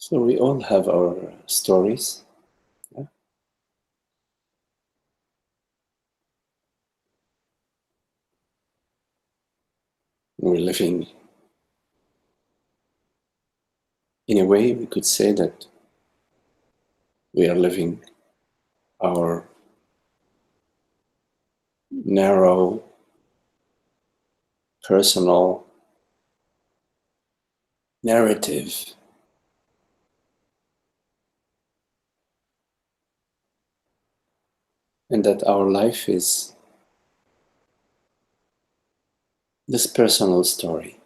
So we all have our stories. Yeah? We're living, in a way, we could say that we are living our narrow, personal narrative. And that our life is this personal story.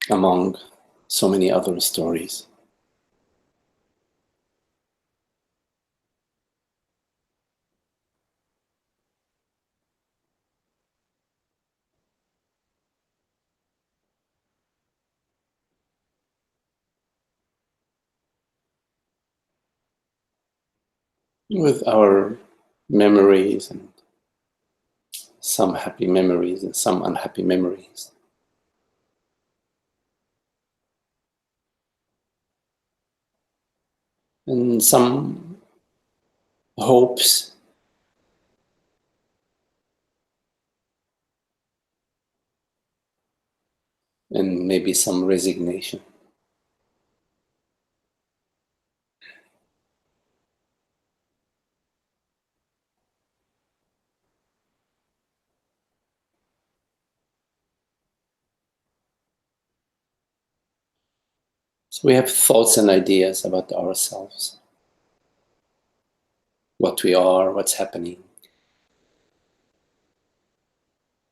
Among so many other stories. With our memories and some happy memories and some unhappy memories. And some hopes and maybe some resignation. So we have thoughts and ideas about ourselves, what we are, what's happening.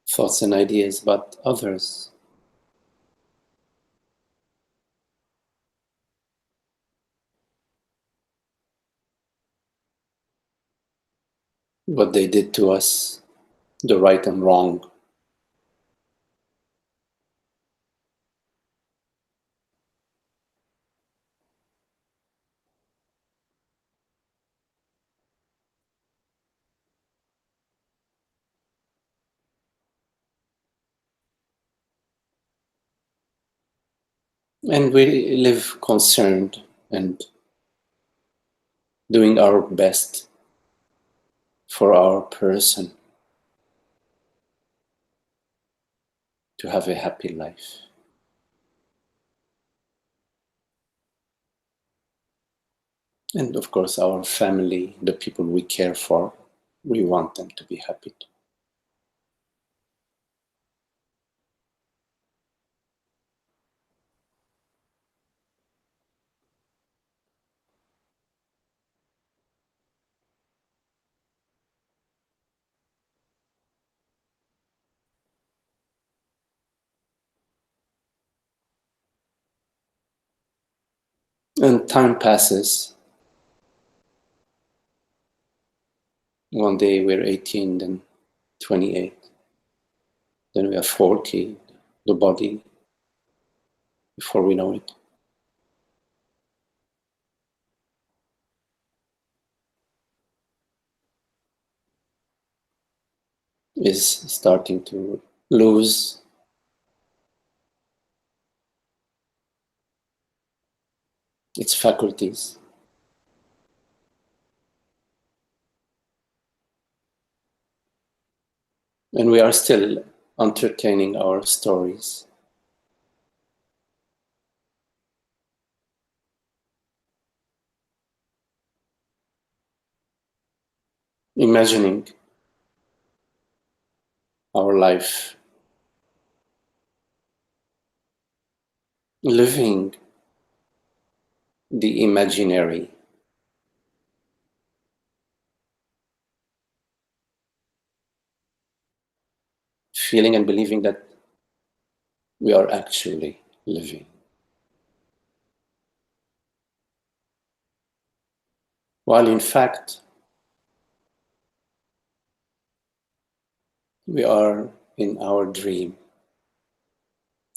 Thoughts and ideas about others. What they did to us, the right and wrong. And we live concerned and doing our best for our person to have a happy life. And of course, our family, the people we care for, we want them to be happy too. And time passes. One day we're 18, then 28, then we are 40, the body, before we know it, is starting to lose its faculties. And we are still entertaining our stories. Imagining our life, living the imaginary, feeling and believing that we are actually living. While in fact, we are in our dream,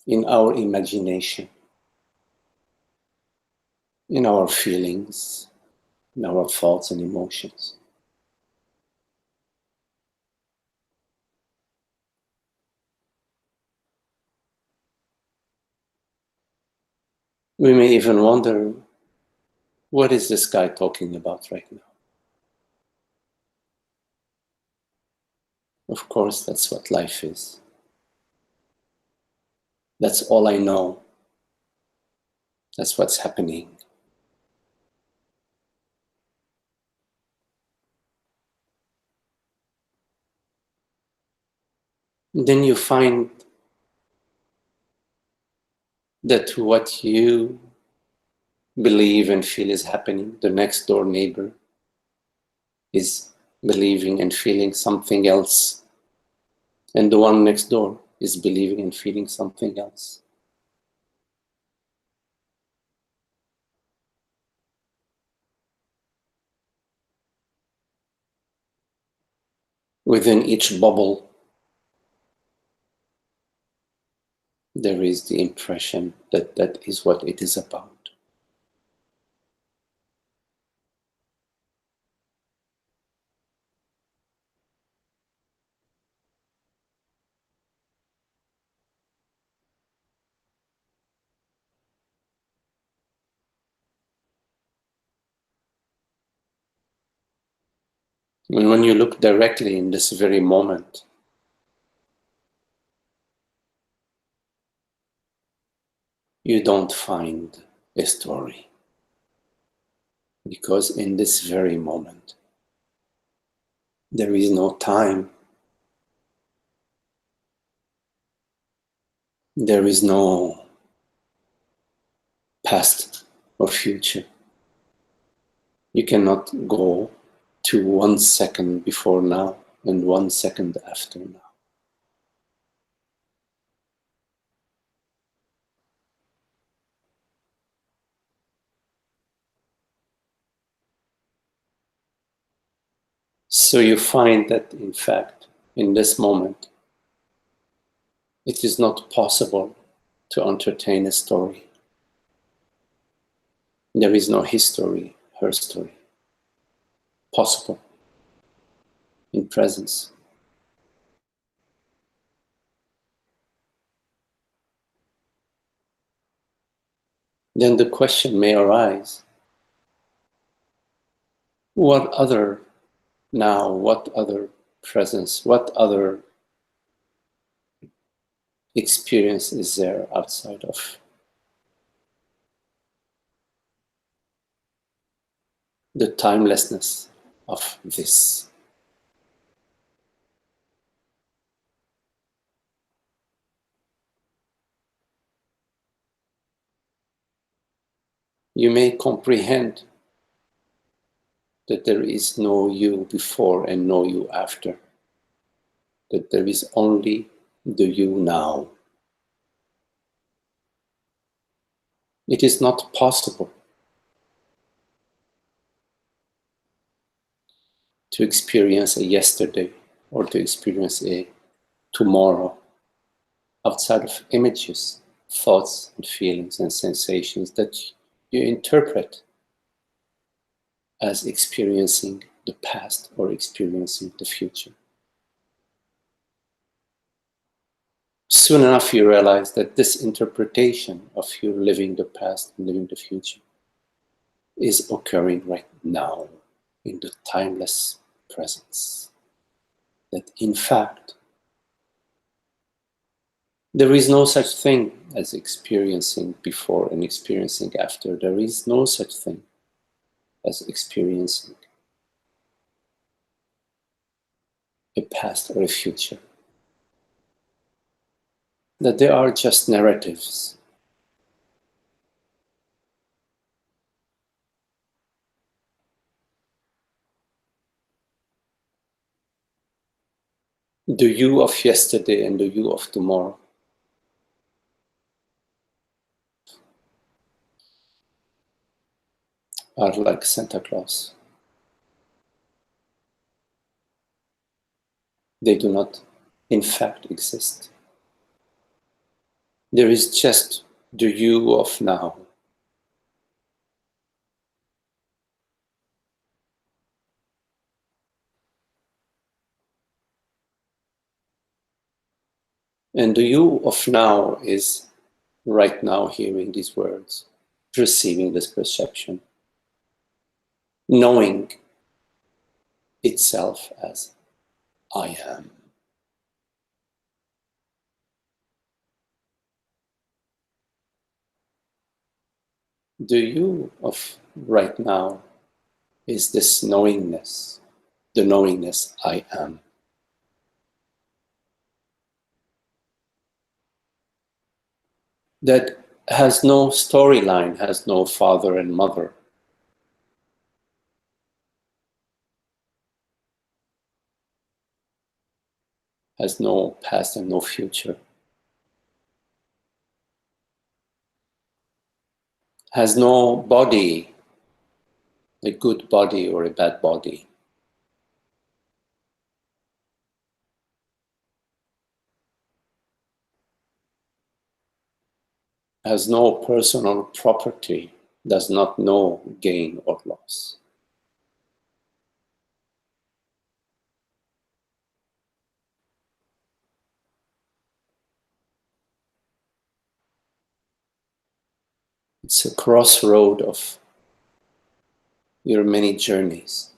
in our imagination, in our feelings, in our thoughts and emotions. We may even wonder, what is this guy talking about right now? Of course, that's what life is. That's all I know. That's what's happening. And then you find that what you believe and feel is happening, the next door neighbor is believing and feeling something else, and the one next door is believing and feeling something else. Within each bubble, there is the impression that that is what it is about. And when you look directly in this very moment, you don't find a story. Because in this very moment, there is no time. There is no past or future. You cannot go to 1 second before now and 1 second after now. So you find that, in fact, in this moment, it is not possible to entertain a story. There is no history, her story, possible in presence. Then the question may arise, what other now, what other presence, what other experience is there outside of the timelessness of this. You may comprehend that there is no you before and no you after, that there is only the you now. It is not possible to experience a yesterday or to experience a tomorrow outside of images, thoughts and feelings and sensations that you interpret as experiencing the past or experiencing the future. Soon enough you realize that this interpretation of you living the past and living the future is occurring right now in the timeless presence. That in fact, there is no such thing as experiencing before and experiencing after. There is no such thing as experiencing a past or a future. That they are just narratives. The you of yesterday and the you of tomorrow are like Santa Claus. They do not, in fact, exist. There is just the you of now. And the you of now is right now hearing these words, perceiving this perception, knowing itself as I am. The you of right now is this knowingness, the knowingness I am. That has no storyline, has no father and mother. Has no past and no future. Has no body, a good body or a bad body. Has no personal property, does not know gain or loss. It's a crossroad of your many journeys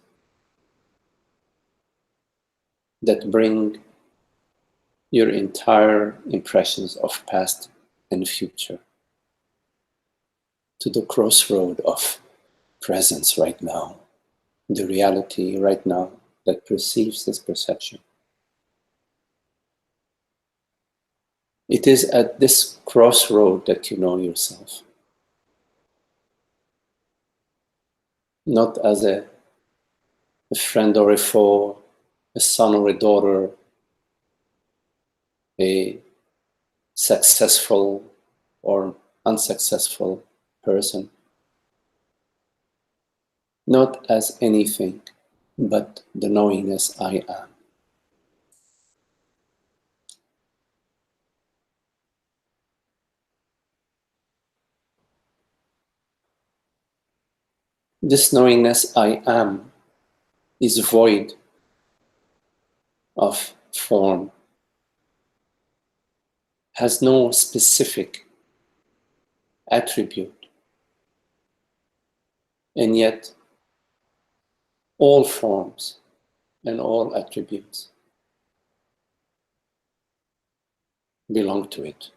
that bring your entire impressions of past and future to the crossroad of presence right now, the reality right now that perceives this perception. It is at this crossroad that you know yourself. Not as a friend or a foe, a son or a daughter, a successful or unsuccessful person. Not as anything, but the knowingness I am. This knowingness I am is void of form, has no specific attribute, and yet all forms and all attributes belong to it.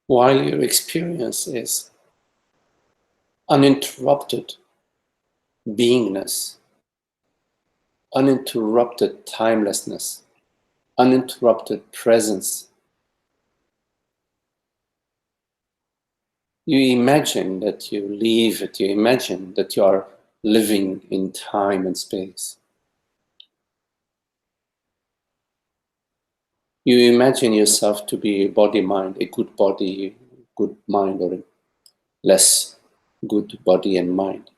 while your experience is uninterrupted beingness, uninterrupted timelessness, uninterrupted presence, you imagine that you live it, you imagine that you are living in time and space. You imagine yourself to be a body-mind, a good body, good mind, or a less good body and mind.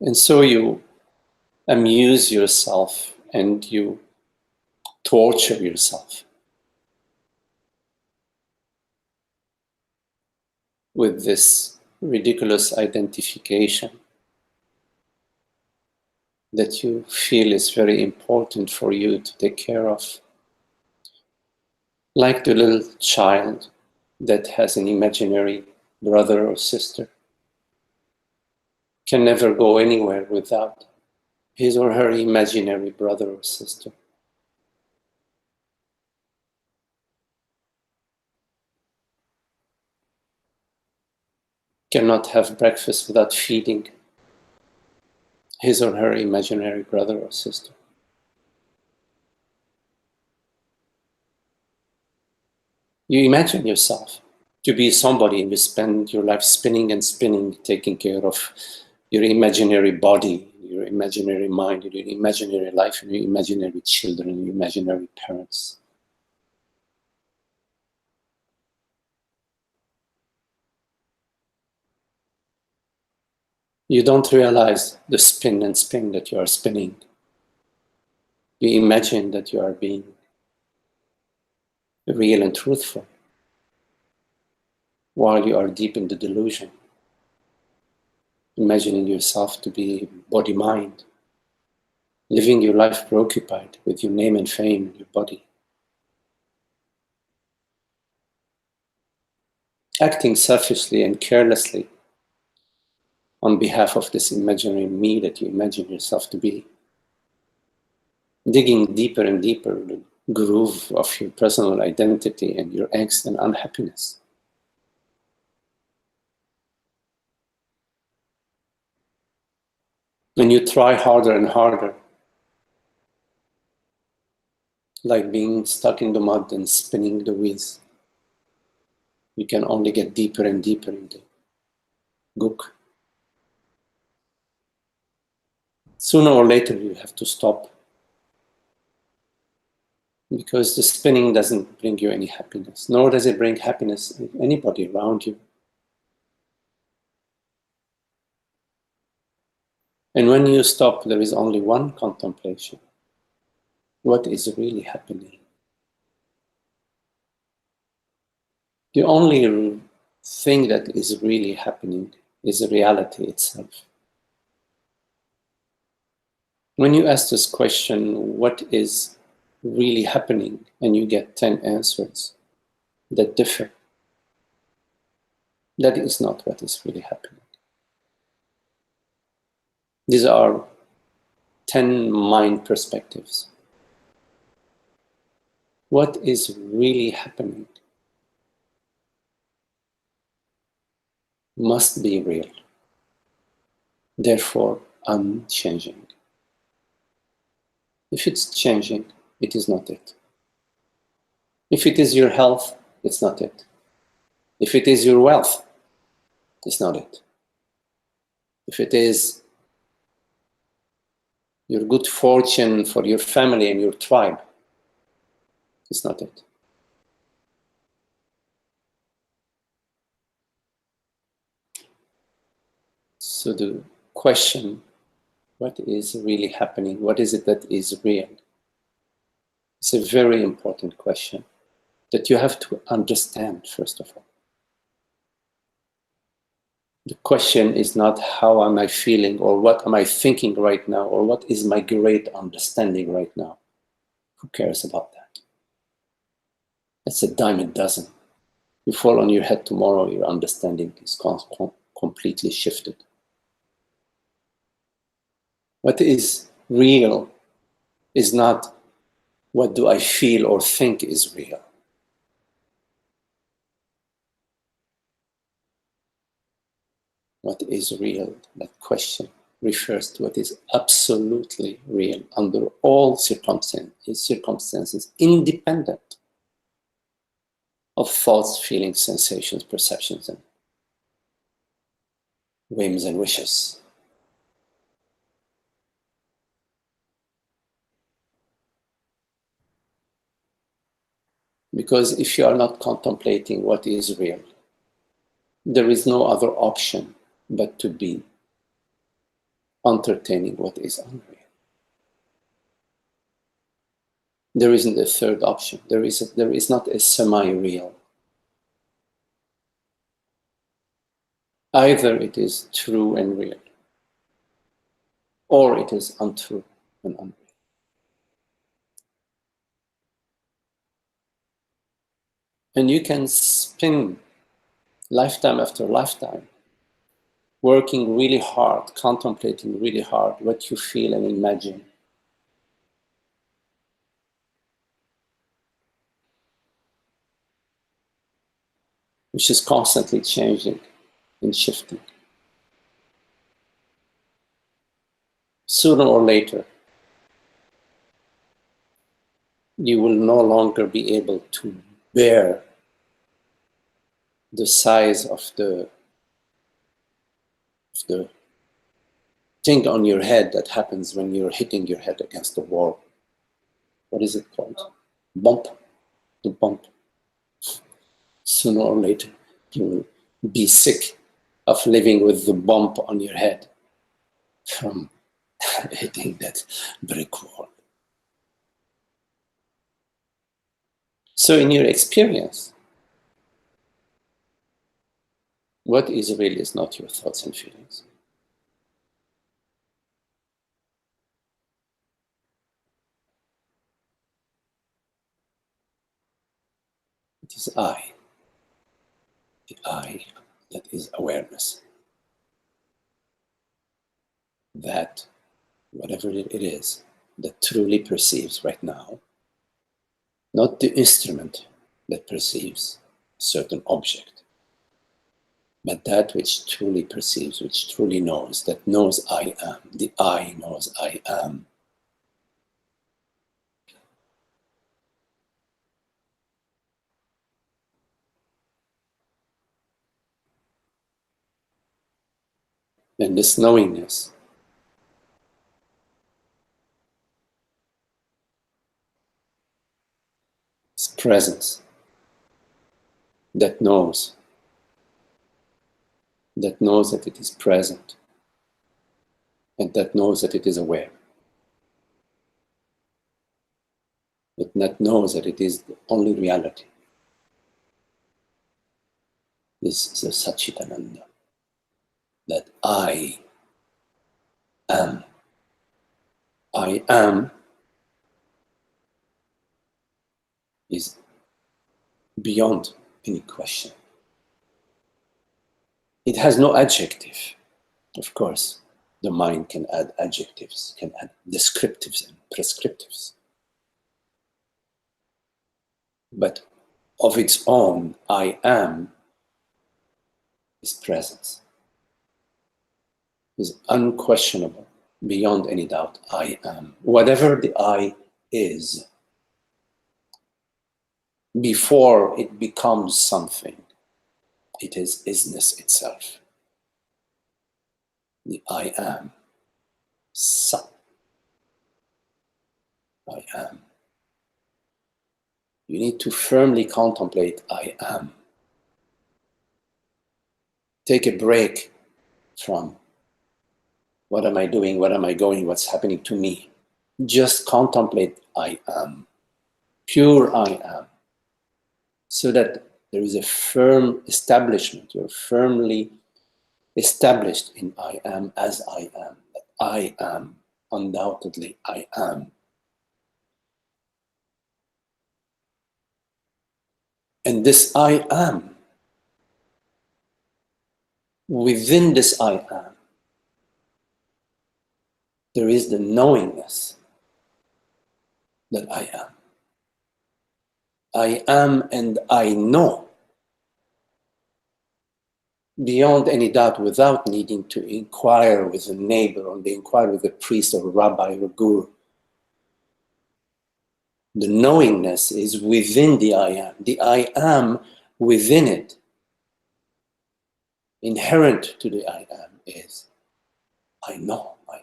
And so you amuse yourself and you torture yourself with this ridiculous identification that you feel is very important for you to take care of. Like the little child that has an imaginary brother or sister, can never go anywhere without his or her imaginary brother or sister. Cannot have breakfast without feeding his or her imaginary brother or sister. You imagine yourself to be somebody and you spend your life spinning and spinning, taking care of your imaginary body, your imaginary mind, your imaginary life, and your imaginary children, and your imaginary parents. You don't realize the spin and spin that you are spinning. You imagine that you are being real and truthful while you are deep in the delusion, imagining yourself to be body-mind, living your life preoccupied with your name and fame and your body, acting selfishly and carelessly on behalf of this imaginary me that you imagine yourself to be, digging deeper and deeper the groove of your personal identity and your angst and unhappiness. When you try harder and harder, like being stuck in the mud and spinning the wheels, you can only get deeper and deeper in the gook. Sooner or later you have to stop, because the spinning doesn't bring you any happiness, nor does it bring happiness to anybody around you. And when you stop, there is only one contemplation. What is really happening? The only thing that is really happening is reality itself. When you ask this question, what is really happening, and you get 10 answers that differ, that is not what is really happening. These are 10 mind perspectives. What is really happening must be real, therefore unchanging. If it's changing, it is not it. If it is your health, it's not it. If it is your wealth, it's not it. If it is your good fortune for your family and your tribe, it's not it. So the question, what is really happening? What is it that is real? It's a very important question that you have to understand, first of all. The question is not how am I feeling, or what am I thinking right now, or what is my great understanding right now. Who cares about that? It's a dime a dozen. You fall on your head tomorrow, your understanding is completely shifted. What is real is not what do I feel or think is real. what is real, that question refers to what is absolutely real under all circumstances, independent of thoughts, feelings, sensations, perceptions, and whims and wishes. Because if you are not contemplating what is real, there is no other option but to be entertaining what is unreal. There isn't a third option. There is not a semi-real. Either it is true and real, or it is untrue and unreal. And you can spin lifetime after lifetime working really hard, contemplating really hard what you feel and imagine. Which is constantly changing and shifting. Sooner or later, you will no longer be able to bear the size of the thing on your head that happens when you're hitting your head against the wall. What is it called? Bump. The bump. Sooner or later, you will be sick of living with the bump on your head from hitting that brick wall. So in your experience, what is real is not your thoughts and feelings. It is I, the I that is awareness. That, whatever it is, that truly perceives right now, not the instrument that perceives a certain object, but that which truly perceives, which truly knows, that knows I am. The I knows I am. And this knowingness is presence that knows that it is present, and that knows that it is aware. But that knows that it is the only reality. This is the Sat-Chit-Ananda. That I am. I am is beyond any question. It has no adjective. Of course, the mind can add adjectives, can add descriptives and prescriptives. But of its own, I am is presence. Is unquestionable, beyond any doubt, I am. Whatever the I is, before it becomes something, it is isness itself. The I am. Sat. I am. You need to firmly contemplate I am. Take a break from what am I doing, where am I going, what's happening to me. Just contemplate I am. Pure I am. So that there is a firm establishment. You're firmly established in I am as I am. That I am. Undoubtedly I am. And this I am, within this I am, there is the knowingness that I am. I am and I know beyond any doubt, without needing to inquire with a neighbor or inquire with a priest or a rabbi or guru. The knowingness is within the I am. The I am within it, inherent to the I am, is I know I am.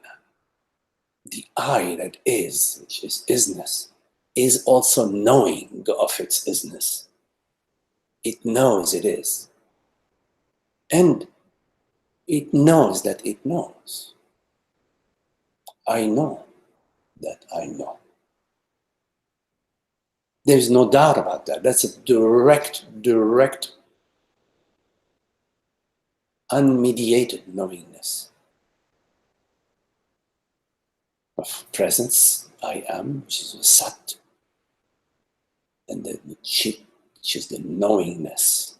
The I that is, which is isness, is also knowing of its isness. It knows it is. And it knows that it knows. I know that I know. There's no doubt about that. That's a direct, unmediated knowingness of presence, I am, which is a Sat, and the Chit, which is the knowingness.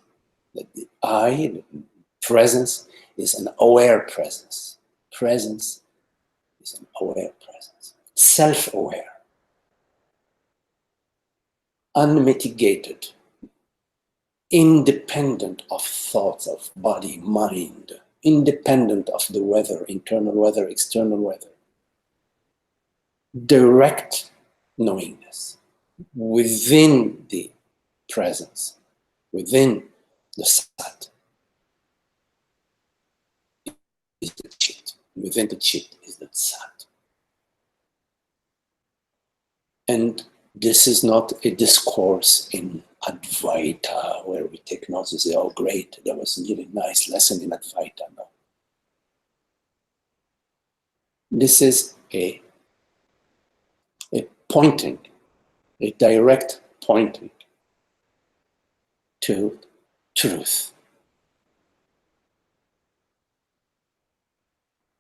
That the I, the presence, is an aware presence. Presence is an aware presence. Self-aware. Unmitigated. Independent of thoughts of body, mind. Independent of the weather, internal weather, external weather. Direct knowingness within the presence, within the Sat, is the Chit. Within the Chit is the Sat. And this is not a discourse in Advaita where we take notes and say, oh great, that was a really nice lesson in Advaita. No. This is a pointing, a direct pointing to truth.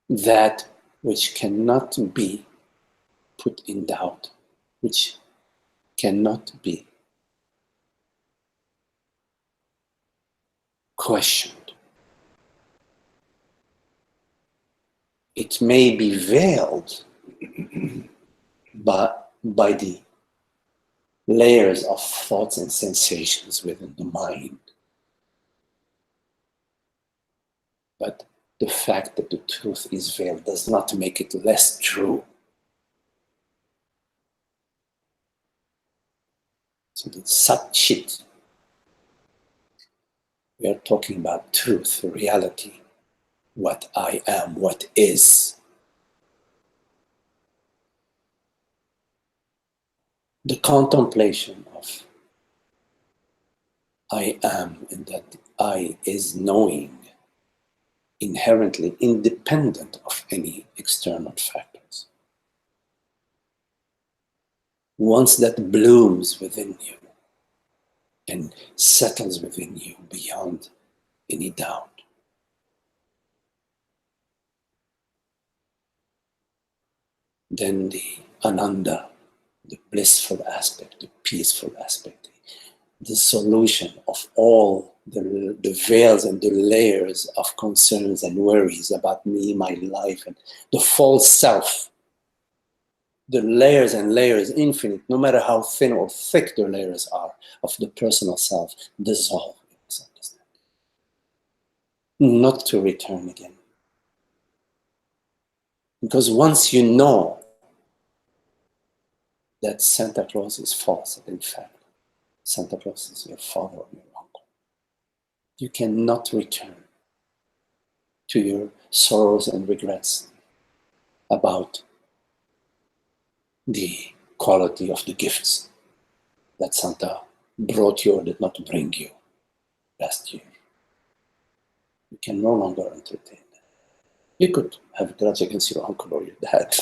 That which cannot be put in doubt, which cannot be questioned. It may be veiled by the layers of thoughts and sensations within the mind. But the fact that the truth is veiled does not make it less true. So the Sat-Chit, we are talking about truth, reality, what I am, what is. The contemplation of I am and that I is knowing, inherently independent of any external factors. Once that blooms within you and settles within you beyond any doubt, then the Ananda, the blissful aspect, the peaceful aspect, the solution of all the veils and the layers of concerns and worries about me, my life, and the false self, the layers and layers, infinite, no matter how thin or thick the layers are of the personal self, dissolve. Not to return again. Because once you know that Santa Claus is false, in fact, Santa Claus is your father or your uncle, you cannot return to your sorrows and regrets about the quality of the gifts that Santa brought you or did not bring you last year. You can no longer entertain that. You could have a grudge against your uncle or your dad.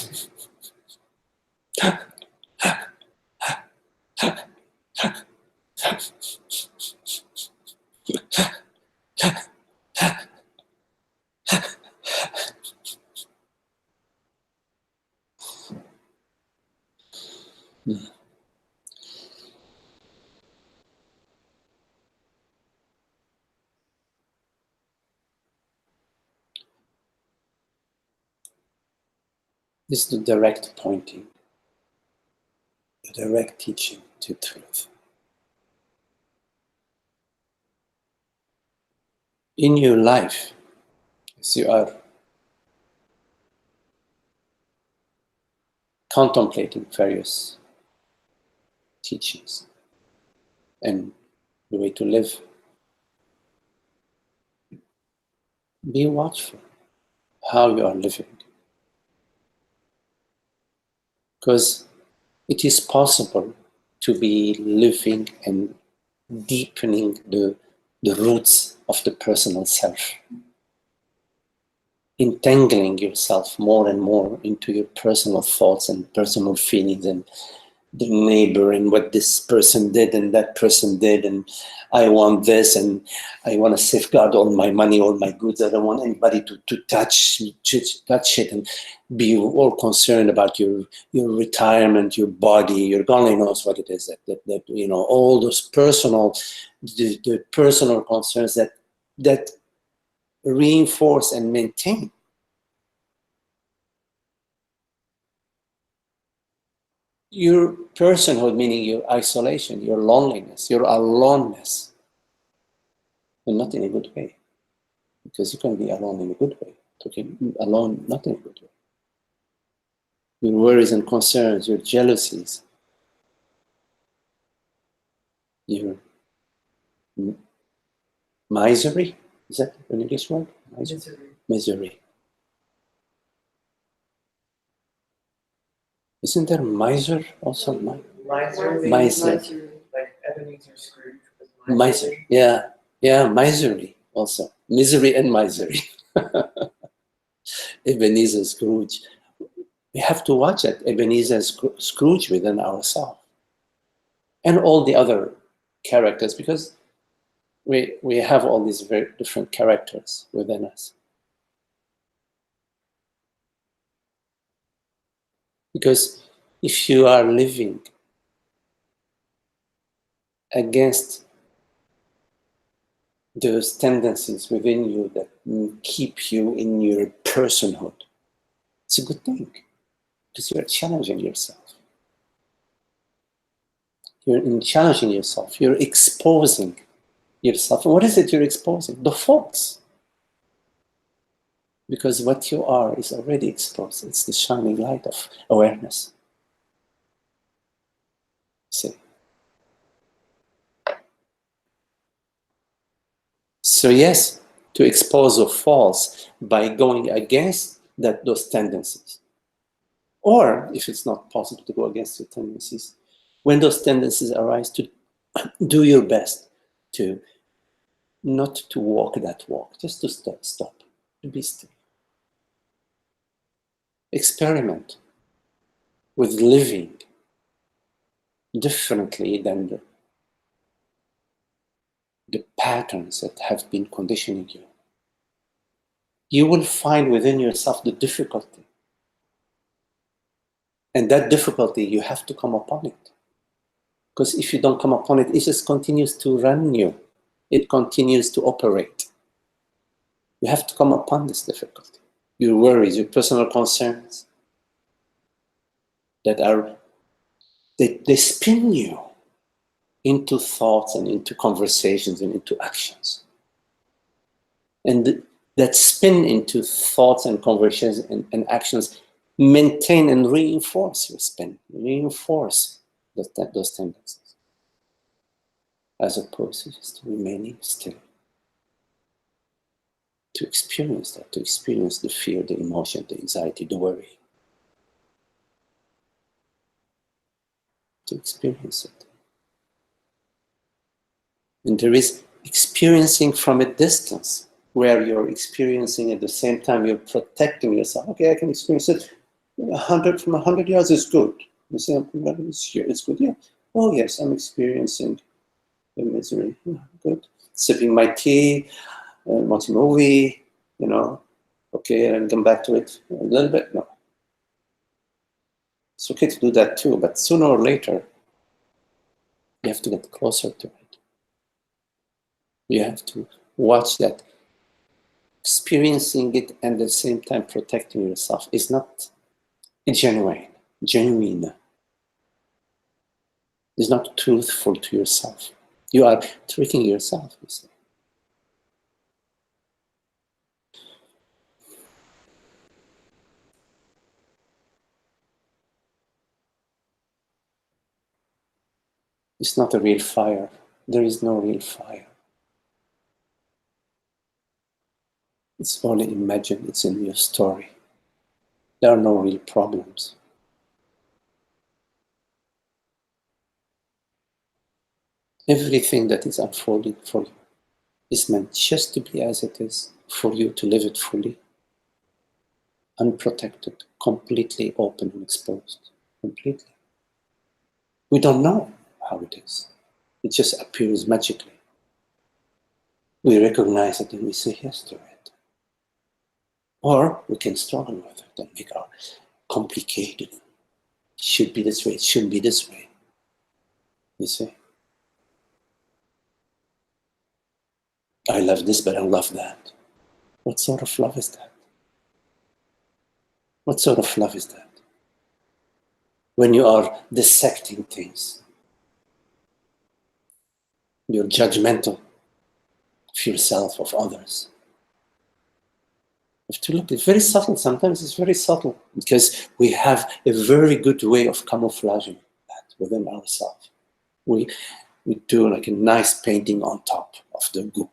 This is the direct pointing, the direct teaching to truth. in your life, as you are contemplating various teachings and the way to live, be watchful how you are living. Because it is possible to be living and deepening the roots of the personal self, entangling yourself more and more into your personal thoughts and personal feelings and the neighbor and what this person did and that person did, and I want this and I want to safeguard all my money, all my goods. I don't want anybody to touch it and be all concerned about your retirement, your body, your God only knows what it is that you know, all those personal, the personal concerns that reinforce and maintain your personhood, meaning your isolation, your loneliness, your aloneness, and not in a good way, because you can be alone in a good way. Talking alone, not in a good way. Your worries and concerns, your jealousies, your misery, is that an English word? Misery. Isn't there miser also? Miser. Like Ebenezer Scrooge. Miser. Yeah, misery also. Misery and misery. Ebenezer Scrooge. We have to watch it, Ebenezer Scrooge within ourselves. And all the other characters, because we have all these very different characters within us. Because if you are living against those tendencies within you that keep you in your personhood, it's a good thing, because you're challenging yourself. You're challenging yourself, you're exposing yourself. And what is it you're exposing? The faults. Because what you are is already exposed. It's the shining light of awareness. See? So yes, to expose the faults by going against those tendencies. Or, if it's not possible to go against your tendencies, when those tendencies arise, to do your best to not to walk that walk, just to stop, to be still. Experiment with living differently than the patterns that have been conditioning you. You will find within yourself the difficulty. And that difficulty, you have to come upon it. Because if you don't come upon it, it just continues to run you. It continues to operate. You have to come upon this difficulty. Your worries, your personal concerns, they spin you into thoughts and into conversations and into actions. And that spin into thoughts and conversations and actions maintain and reinforce your spin, reinforce those tendencies, as opposed to just remaining still. To experience that, to experience the fear, the emotion, the anxiety, the worry. To experience it. And there is experiencing from a distance, where you're experiencing at the same time you're protecting yourself. Okay, I can experience it 100 yards is good. You say, it's good, yeah. Oh yes, I'm experiencing the misery. Yeah, good. Sipping my tea, watching a movie, you know. Okay, and come back to it a little bit. No. It's okay to do that too, but sooner or later, you have to get closer to it. You have to watch that. Experiencing it and at the same time protecting yourself is not genuine. It's not truthful to yourself. You are tricking yourself, you see. It's not a real fire. There is no real fire. It's only imagined. It's in your story. There are no real problems. Everything that is unfolding for you is meant just to be as it is, for you to live it fully, unprotected, completely open and exposed, completely. We don't know how it is. It just appears magically. We recognize it and we say yes to it. Or we can struggle with it and make our complicated. It should be this way, it shouldn't be this way. You see? I love this, but I love that. What sort of love is that? What sort of love is that? When you are dissecting things, you're judgmental of yourself, of others. You have to look, it's very subtle. Sometimes it's very subtle because we have a very good way of camouflaging that within ourselves. We do like a nice painting on top of the gook.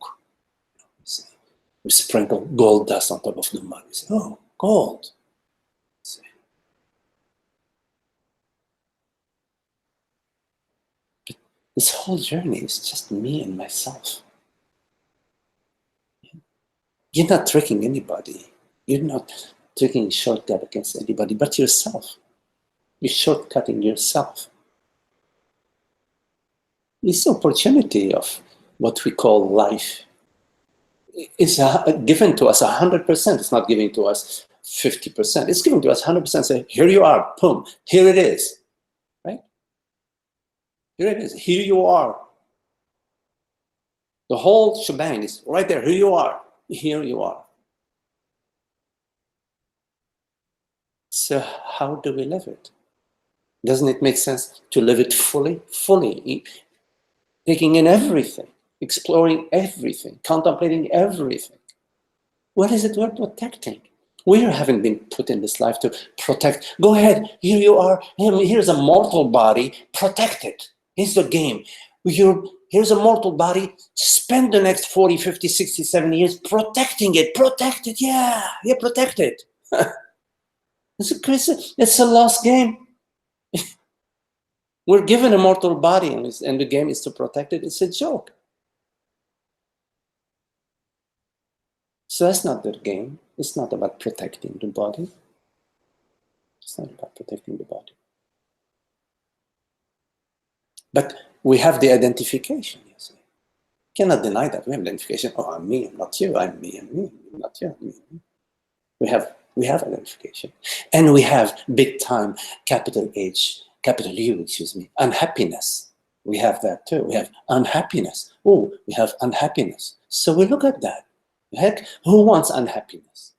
We sprinkle gold dust on top of the mud. We say, oh, gold. But this whole journey is just me and myself. You're not tricking anybody. You're not taking a shortcut against anybody but yourself. You're shortcutting yourself. This opportunity of what we call life is given to us 100%. It's not given to us 50%. It's given to us 100%. Say, here you are, boom, here it is, right? Here it is, here you are. The whole shebang is right there, here you are, here you are. So how do we live it? Doesn't it make sense to live it fully? Fully, taking in everything, exploring everything, contemplating everything. What is it worth protecting? We haven't been put in this life to protect. Go ahead, here you are. Here's a mortal body, protect it. Here's the game. Here's a mortal body, spend the next 40, 50, 60, 70 years protecting it. Protect it, yeah, protect it. It's a lost game. We're given a mortal body and the game is to protect it. It's a joke. So that's not the game. It's not about protecting the body. It's not about protecting the body. But we have the identification, you see. Cannot deny that. We have identification. Oh, I'm me, I'm not you. I'm me, I'm me. I'm not you, I'm me. We have identification. And we have big time, capital H, capital U, unhappiness. We have that too. We have unhappiness. Oh, we have unhappiness. So we look at that. Heck, who wants unhappiness?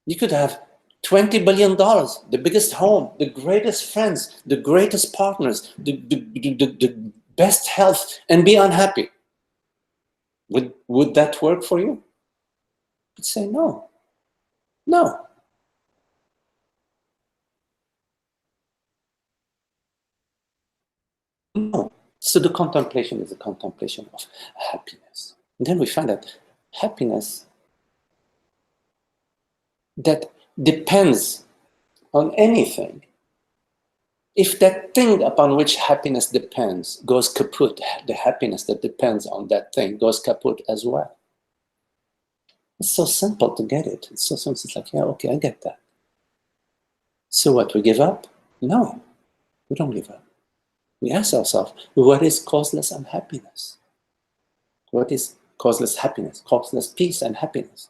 You could have $20 billion, the biggest home, the greatest friends, the greatest partners, the best health, and be unhappy. Would that work for you? You'd say no. No. No. So the contemplation is a contemplation of happiness. And then we find that happiness that depends on anything, if that thing upon which happiness depends goes kaput, the happiness that depends on that thing goes kaput as well. It's so simple to get it. It's so simple. It's like, yeah, okay, I get that. So what, we give up? No, we don't give up. We ask ourselves, what is causeless unhappiness? What is causeless happiness? Causeless peace and happiness?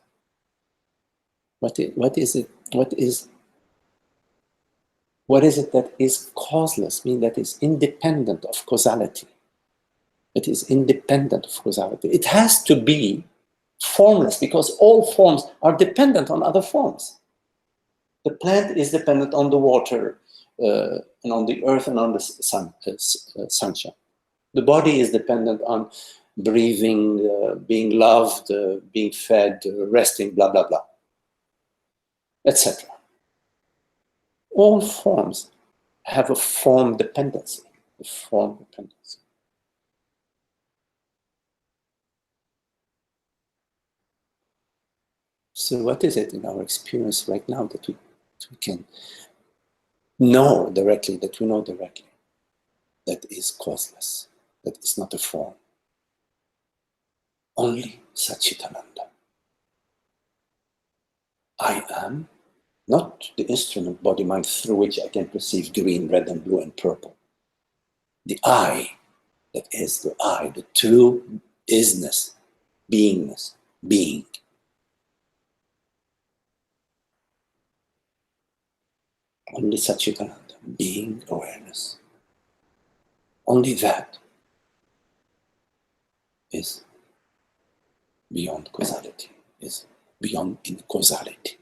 What is it? What is it that is causeless? Meaning that is independent of causality. It is independent of causality. It has to be formless because all forms are dependent on other forms. The plant is dependent on the water and on the earth and on the sunshine. The body is dependent on breathing, being loved, being fed, resting, blah, blah, blah, etc. all forms have a form dependency. A form dependency. So what is it in our experience right now that we can know directly, that is causeless, that is not a form? Only Sat-Chit-Ananda. I am not the instrument body mind through which I can perceive green, red and blue and purple. The I, that is the I, the true isness, beingness, being. Only Sat-Chit-Ananda, being awareness. Only that is beyond causality, is beyond incausality.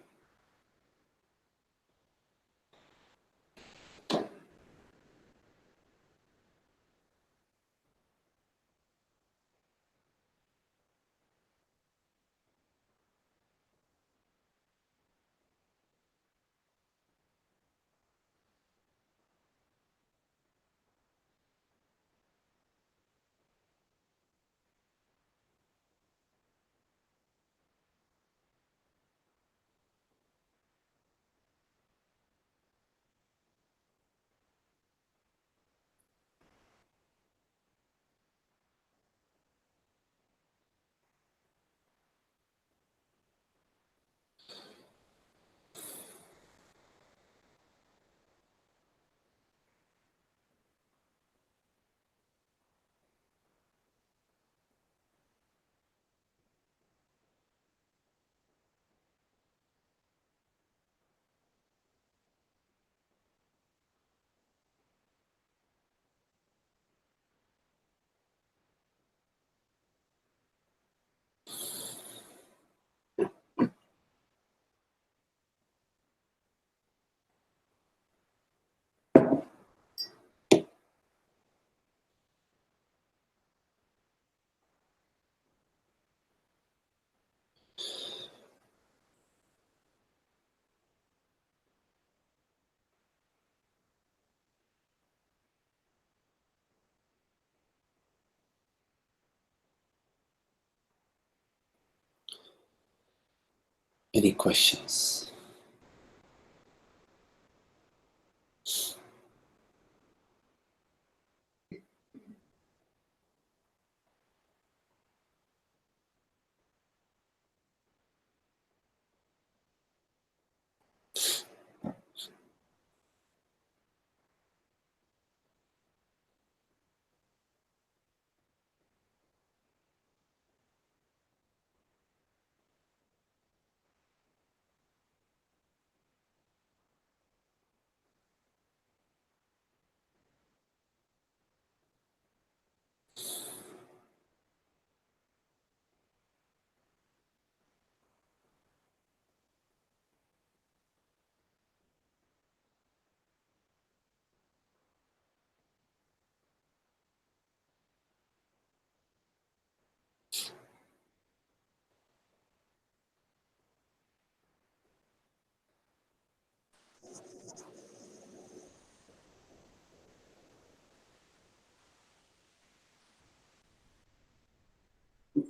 Any questions?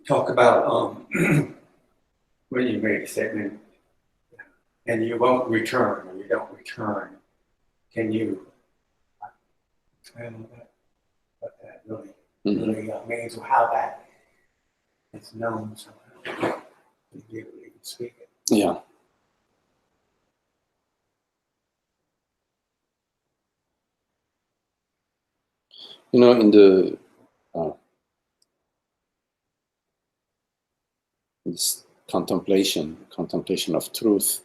Talk about when you made a statement, and you won't return, or you don't return. Can you explain on that? What that really means, or how that is known somehow? You can speak it. Yeah. You know, in the this contemplation of truth,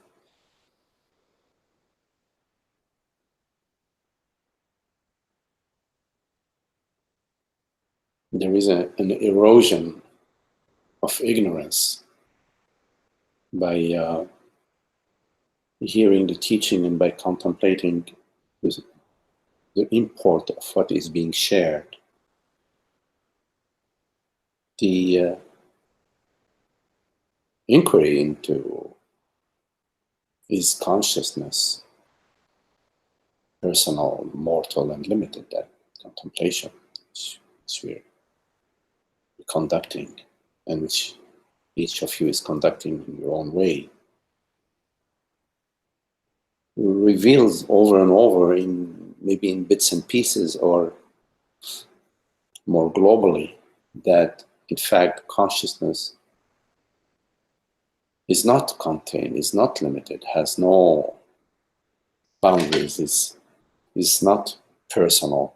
there is an erosion of ignorance by hearing the teaching and by contemplating the import of what is being shared. The inquiry into is consciousness personal, mortal, and limited, that contemplation which we're conducting, and which each of you is conducting in your own way, reveals over and over, in maybe in bits and pieces or more globally, that in fact consciousness is not contained, is not limited, has no boundaries, is not personal.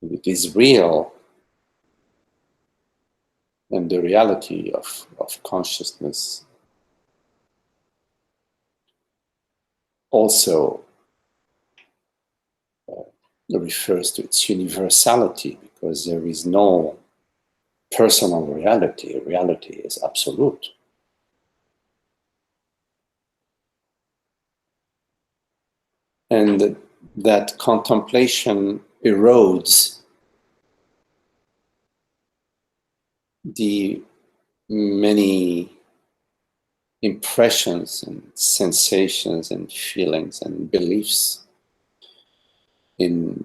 It is real, and the reality of consciousness also refers to its universality, because there is no personal reality. Reality is absolute. And that contemplation erodes the many impressions and sensations and feelings and beliefs in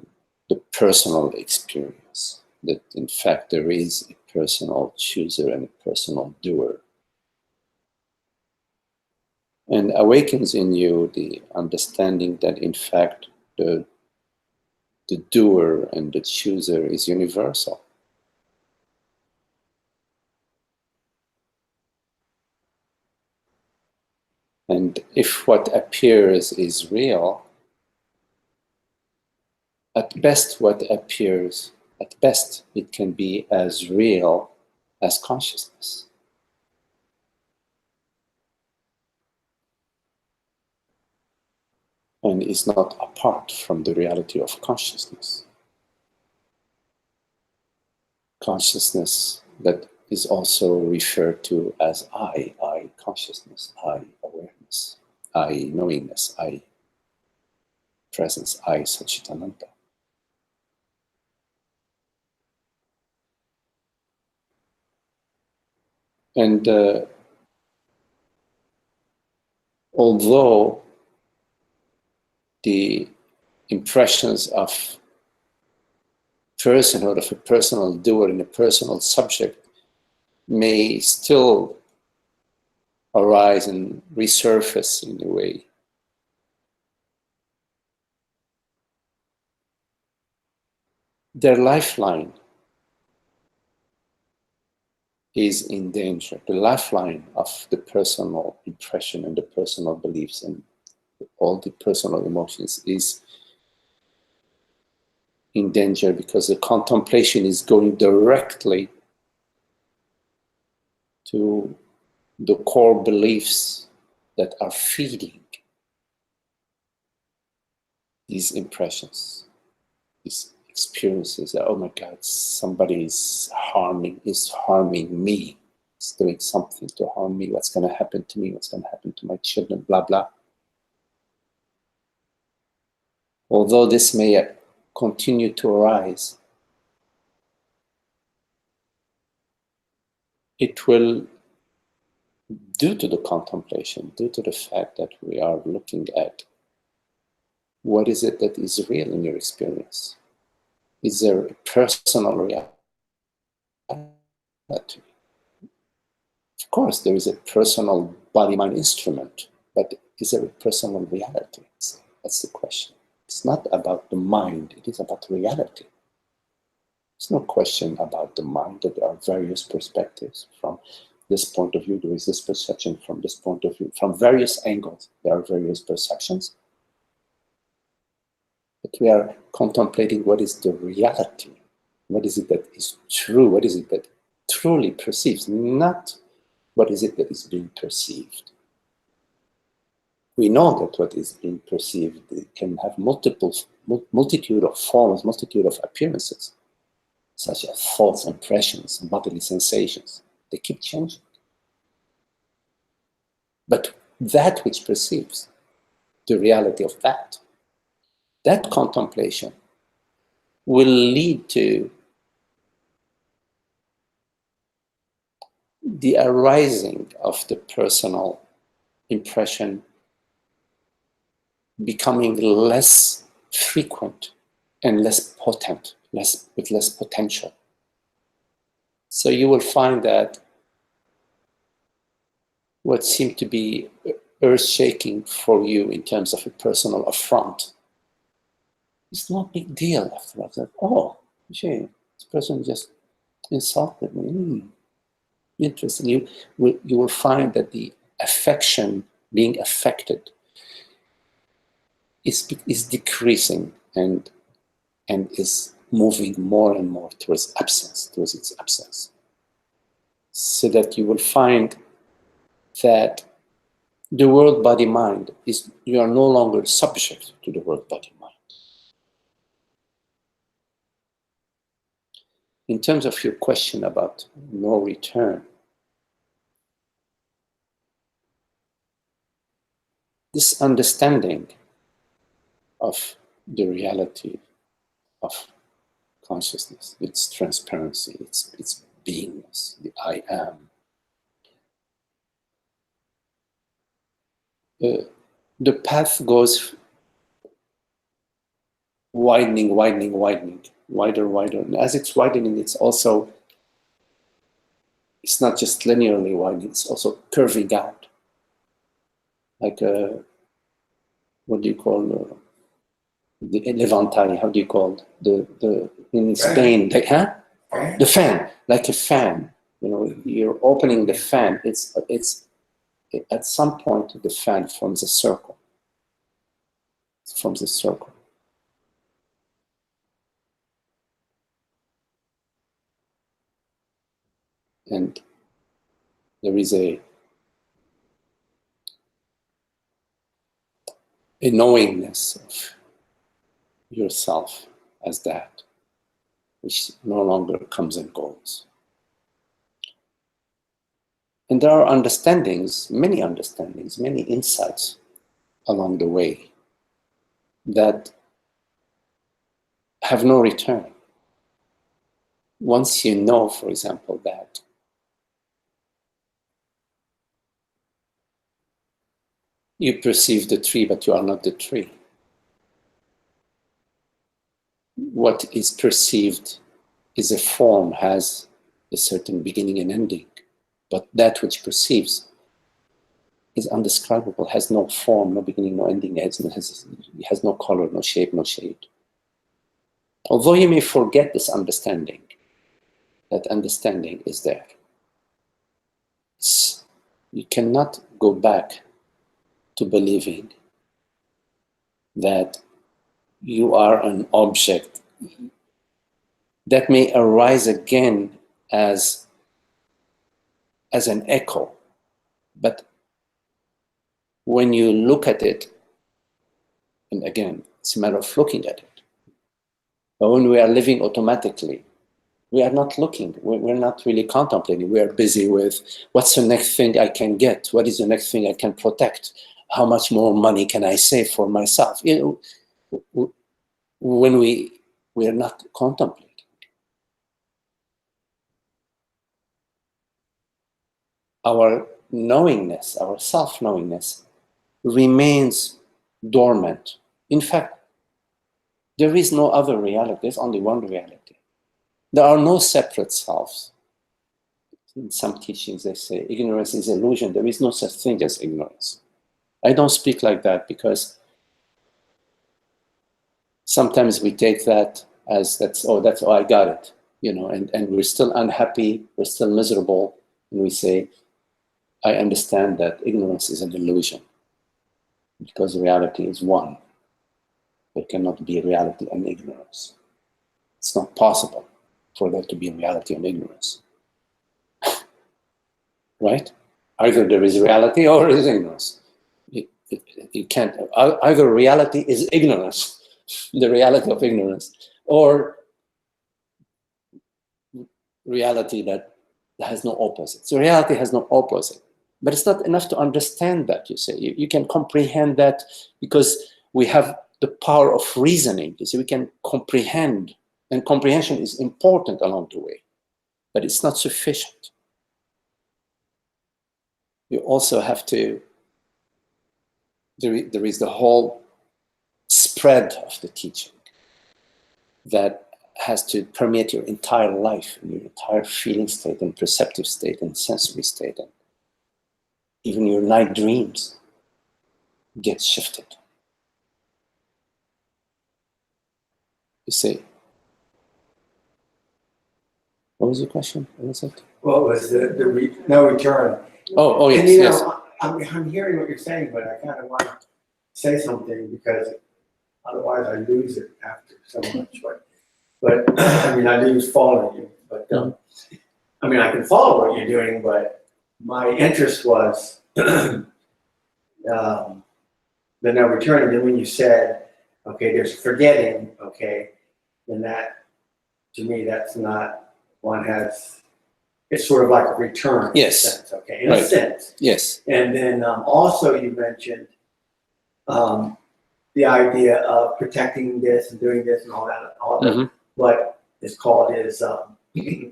the personal experience, that in fact there is a personal chooser and a personal doer, and awakens in you the understanding that in fact the doer and the chooser is universal. And if what appears is real, at best it can be as real as consciousness. And is not apart from the reality of consciousness. Consciousness that is also referred to as I consciousness, I awareness, I knowingness, I presence, I Sat-Chit-Ananda. And although the impressions of personhood, of a personal doer and a personal subject, may still arise and resurface in a way, their lifeline is in danger. The lifeline of the personal impression and the personal beliefs and all the personal emotions is in danger, because the contemplation is going directly to the core beliefs that are feeding these impressions, these experiences that, oh my God, somebody is harming me, is doing something to harm me, what's going to happen to me, what's going to happen to my children, blah, blah. Although this may continue to arise, it will, due to the contemplation, due to the fact that we are looking at what is it that is real in your experience. Is there a personal reality? Of course, there is a personal body-mind instrument, but is there a personal reality? That's the question. It's not about the mind, it is about reality. There's no question about the mind, that there are various perspectives. From this point of view, there is this perception. From this point of view, from various angles, there are various perceptions. But we are contemplating what is the reality. What is it that is true? What is it that truly perceives? Not what is it that is being perceived. We know that what is being perceived can have multitude of forms, multitude of appearances, such as thoughts, impressions, bodily sensations. They keep changing. But that which perceives the reality of that contemplation will lead to the arising of the personal impression becoming less frequent and less potent, with less potential. So you will find that what seemed to be earth-shaking for you in terms of a personal affront, it's not a big deal afterwards. Like, oh, gee, this person just insulted me. Interesting. You will find that the affection, being affected, is decreasing and is moving more and more towards its absence. So that you will find that the world, body, mind is, you are no longer subject to the world, body, mind. In terms of your question about no return, this understanding of the reality of consciousness, its transparency, its beingness, the I am, the path goes widening, wider. And as it's widening, it's not just linearly widening, it's also curving out. Like what do you call the Levantine? How do you call the in Spain? The fan, like a fan. You know, you're opening the fan. It's at some point the fan forms a circle. It forms a circle. And there is a knowingness of yourself as that, which no longer comes and goes. And there are understandings, many insights along the way that have no return. Once you know, for example, that you perceive the tree, but you are not the tree. What is perceived is a form, has a certain beginning and ending, but that which perceives is undescribable, has no form, no beginning, no ending, it has no color, no shape, no shade. Although you may forget this understanding, that understanding is there. You cannot go back to believing that you are an object that may arise again as an echo. But when you look at it, and again, it's a matter of looking at it. But when we are living automatically, we are not looking, we're not really contemplating. We are busy with what's the next thing I can get? What is the next thing I can protect? How much more money can I save for myself? You know, when we are not contemplating. Our knowingness, our self-knowingness remains dormant. In fact, there is no other reality, there's only one reality. There are no separate selves. In some teachings they say ignorance is illusion. There is no such thing as ignorance. I don't speak like that because sometimes we take that as oh, I got it, you know, and we're still unhappy, we're still miserable, and we say, I understand that ignorance is an illusion because reality is one. There cannot be reality and ignorance. It's not possible for there to be reality and ignorance. Right? Either there is reality or there is ignorance. You can't, either reality is ignorance, the reality of ignorance, or reality that has no opposite. So reality has no opposite. But it's not enough to understand that, you say. You can comprehend that because we have the power of reasoning. You see, we can comprehend, and comprehension is important along the way, but it's not sufficient. You also have to, there is the whole spread of the teaching that has to permeate your entire life, and your entire feeling state and perceptive state and sensory state, and even your night dreams get shifted. You see, what was your question? What was it? What was no return? Oh, yes, And, you yes. know, I'm hearing what you're saying, but I kind of want to say something because otherwise I lose it after so much. But I mean, I lose following you. But I mean, I can follow what you're doing, but my interest was the no return. And then when you said, okay, there's forgetting, okay, then that, to me, that's not, one has, it's sort of like a return. Yes. In a sense, okay, in a sense. Yes. And then also you mentioned the idea of protecting this and doing this and all that, what is called is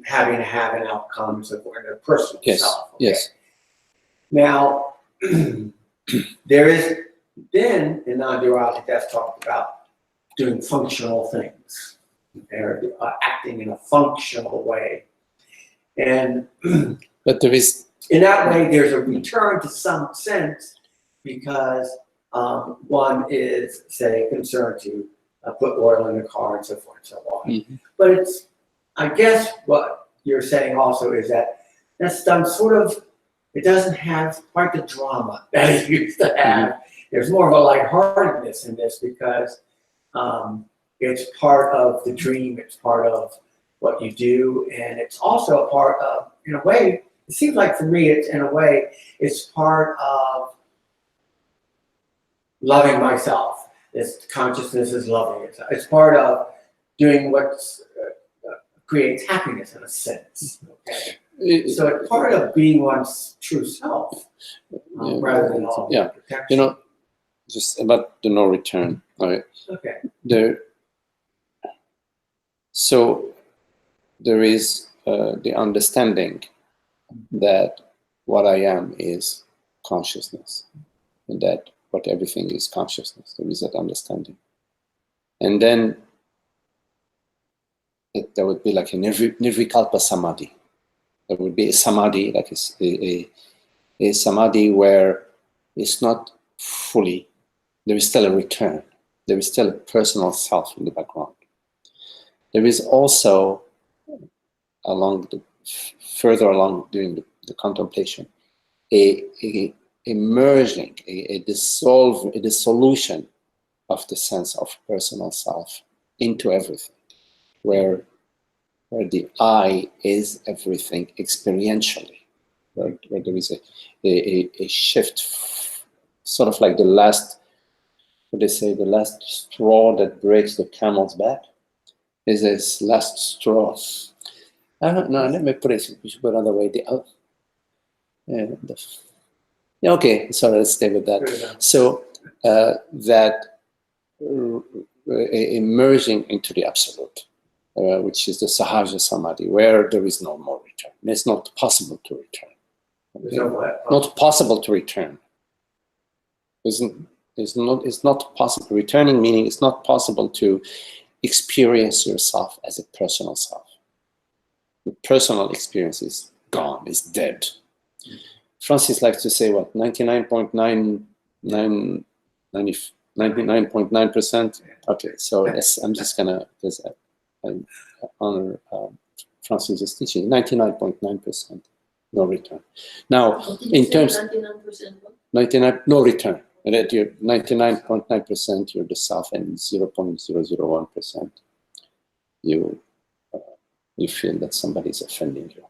having to have an outcome, so for the personal self. Okay? Yes. Now, there is then in non-duality that's talked about doing functional things. They're acting in a functional way. And but there is, in that way, there's a return to some sense because one is, say, concerned to put oil in the car and so forth and so on. But it's, I guess what you're saying also is that that's done sort of, it doesn't have quite the drama that it used to have. There's more of a lightheartedness in this because it's part of the dream, it's part of what you do, and it's also a part of, in a way, it seems like for me, it's in a way, it's part of loving myself. This consciousness is loving itself. It's part of doing what creates happiness in a sense. Okay? So it's part of being one's true self, rather than all protection. You know, just about the no return. All right. Okay. So there is the understanding that what I am is consciousness, and that what everything is consciousness. There is that understanding. And then there would be like a nirvikalpa samadhi. There would be a samadhi, like a samadhi where it's not fully, there is still a return. There is still a personal self in the background. There is also, further along during the contemplation, a merging, a dissolution of the sense of personal self into everything, where the I is everything experientially, where there is a shift, sort of like the last, what they say, the last straw that breaks the camel's back is this last straw. I don't know, let me put it another way. Okay, sorry, let's stay with that. So that emerging into the absolute, which is the Sahaja Samadhi, where there is no more return. It's not possible to return. Okay? Not possible to return. It's not possible. Returning meaning it's not possible to experience yourself as a personal self. The personal experience is gone, is dead. Francis likes to say what, 99.9%? Okay, so yes, I'm just gonna, because I honor Francis's teaching, 99.9% no return. Now, in terms, 99 no return. And at your 99.9%, you're the self, and 0.001%, you feel that somebody's offending you.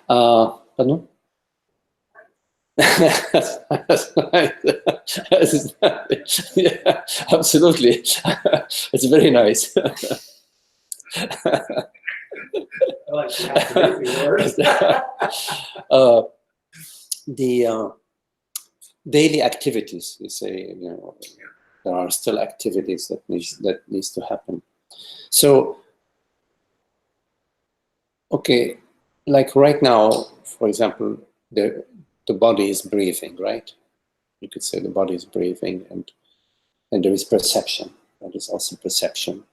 Pardon? Yeah, absolutely. It's very nice. The daily activities, you say, you know, there are still activities that needs to happen. So, okay, like right now, for example, the body is breathing, right? You could say the body is breathing, and And there is perception. There is also perception.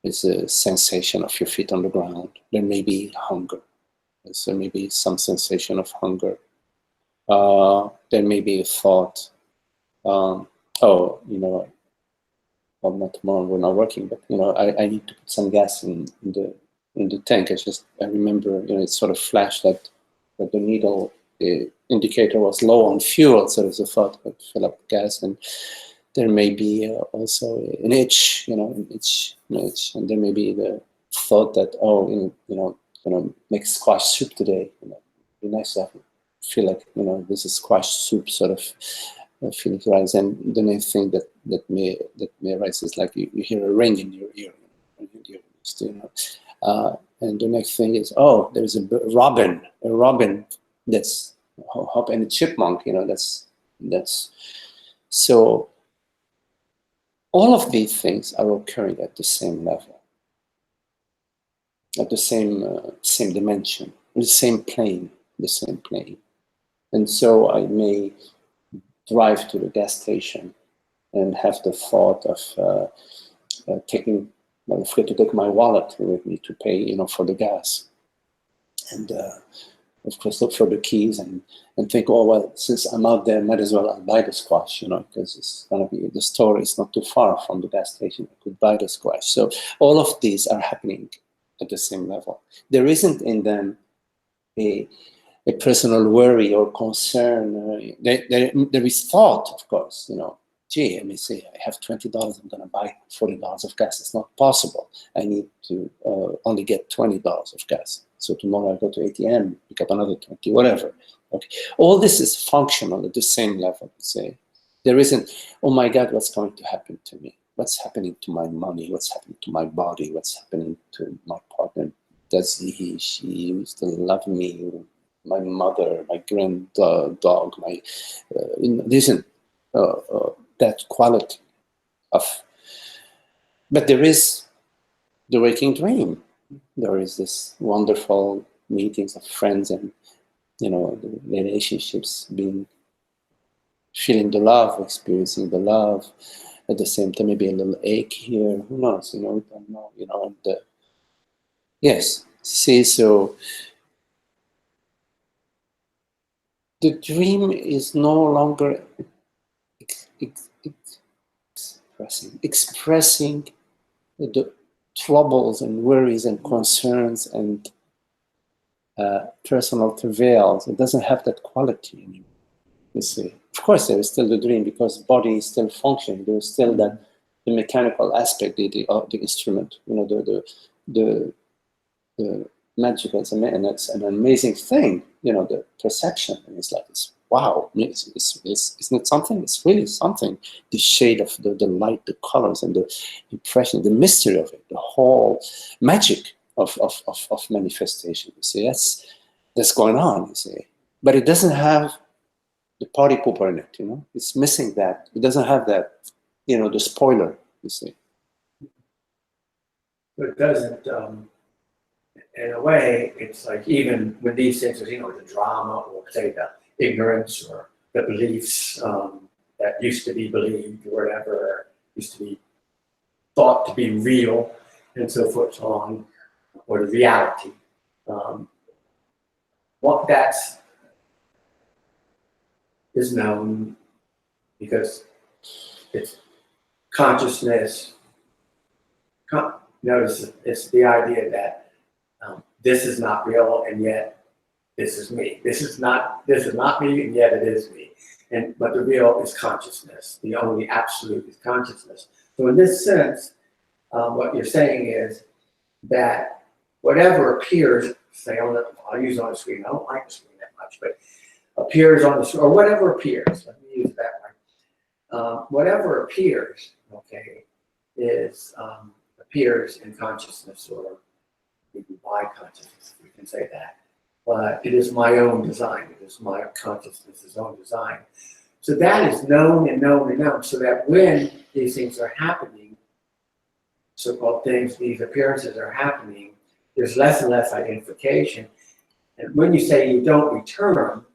It's a sensation of your feet on the ground. There may be hunger. There may be some sensation of hunger. There may be a thought. Oh, well, not tomorrow, we're not working, but I need to put some gas in the tank. I remember, it sort of flashed that the needle, the indicator was low on fuel, so there's a thought, but fill up gas. And there may be also an itch, an itch, and there may be the thought that, make squash soup today. It'd be nice to feel like, this is squash soup sort of feeling rise. And the next thing that may arise is like you hear a ring in your ear, and the next thing is, there's a robin that's hop, and a chipmunk, that's so. All of these things are occurring at the same level, at the same dimension, the same plane, And so I may drive to the gas station and have the thought of taking, I forget to take my wallet with me to pay, for the gas. And of course, look for the keys and think, since I'm out there, might as well I'll buy the squash, because it's going to be, the store is not too far from the gas station. I could buy the squash. So all of these are happening at the same level. There isn't in them a personal worry or concern. There is thought, of course, gee, let me see, I have $20, I'm going to buy $40 of gas. It's not possible. I need to only get $20 of gas. So tomorrow I go to ATM, pick up another 20, whatever. Okay. All this is functional at the same level. Say, there isn't, oh my God, what's going to happen to me? What's happening to my money? What's happening to my body? What's happening to my partner? Does she still love me? My mother, my dog, my, listen, that quality of, but there is the waking dream. There is this wonderful meetings of friends and, the relationships, feeling the love, experiencing the love. At the same time, maybe a little ache here. Who knows? We don't know. And yes. See, so the dream is no longer expressing the troubles and worries and concerns and personal travails. It doesn't have that quality anymore. You see, of course, there is still the dream because body is still functioning. There is still the mechanical aspect, the instrument. The magical, and it's an amazing thing. The perception, and it's like wow. It's not something. It's really something. The shade of the light, the colors, and the impression, the mystery of it, the whole magic of manifestation. You see, that's going on. You see, but it doesn't have the party pooper in it. It's missing that. It doesn't have that. The spoiler. You see, but it doesn't. In a way, it's like even when these things are, the drama or say the ignorance or the beliefs that used to be believed or whatever, used to be thought to be real and so forth, so on, or the reality. What that is known because it's consciousness. Notice it's the idea that this is not real, and yet this is me. This is not me, and yet it is me. But the real is consciousness. The only absolute is consciousness. So in this sense, what you're saying is that whatever appears, say I'll use on the screen. I don't like the screen that much, but appears on the screen, or whatever appears. Let me use that one. Whatever appears, okay, appears in consciousness or by consciousness, we can say that. But it is my own design. It is my consciousness's own design. So that is known and known and known. So that when these things are happening, so-called things, these appearances are happening, there's less and less identification. And when you say you don't return,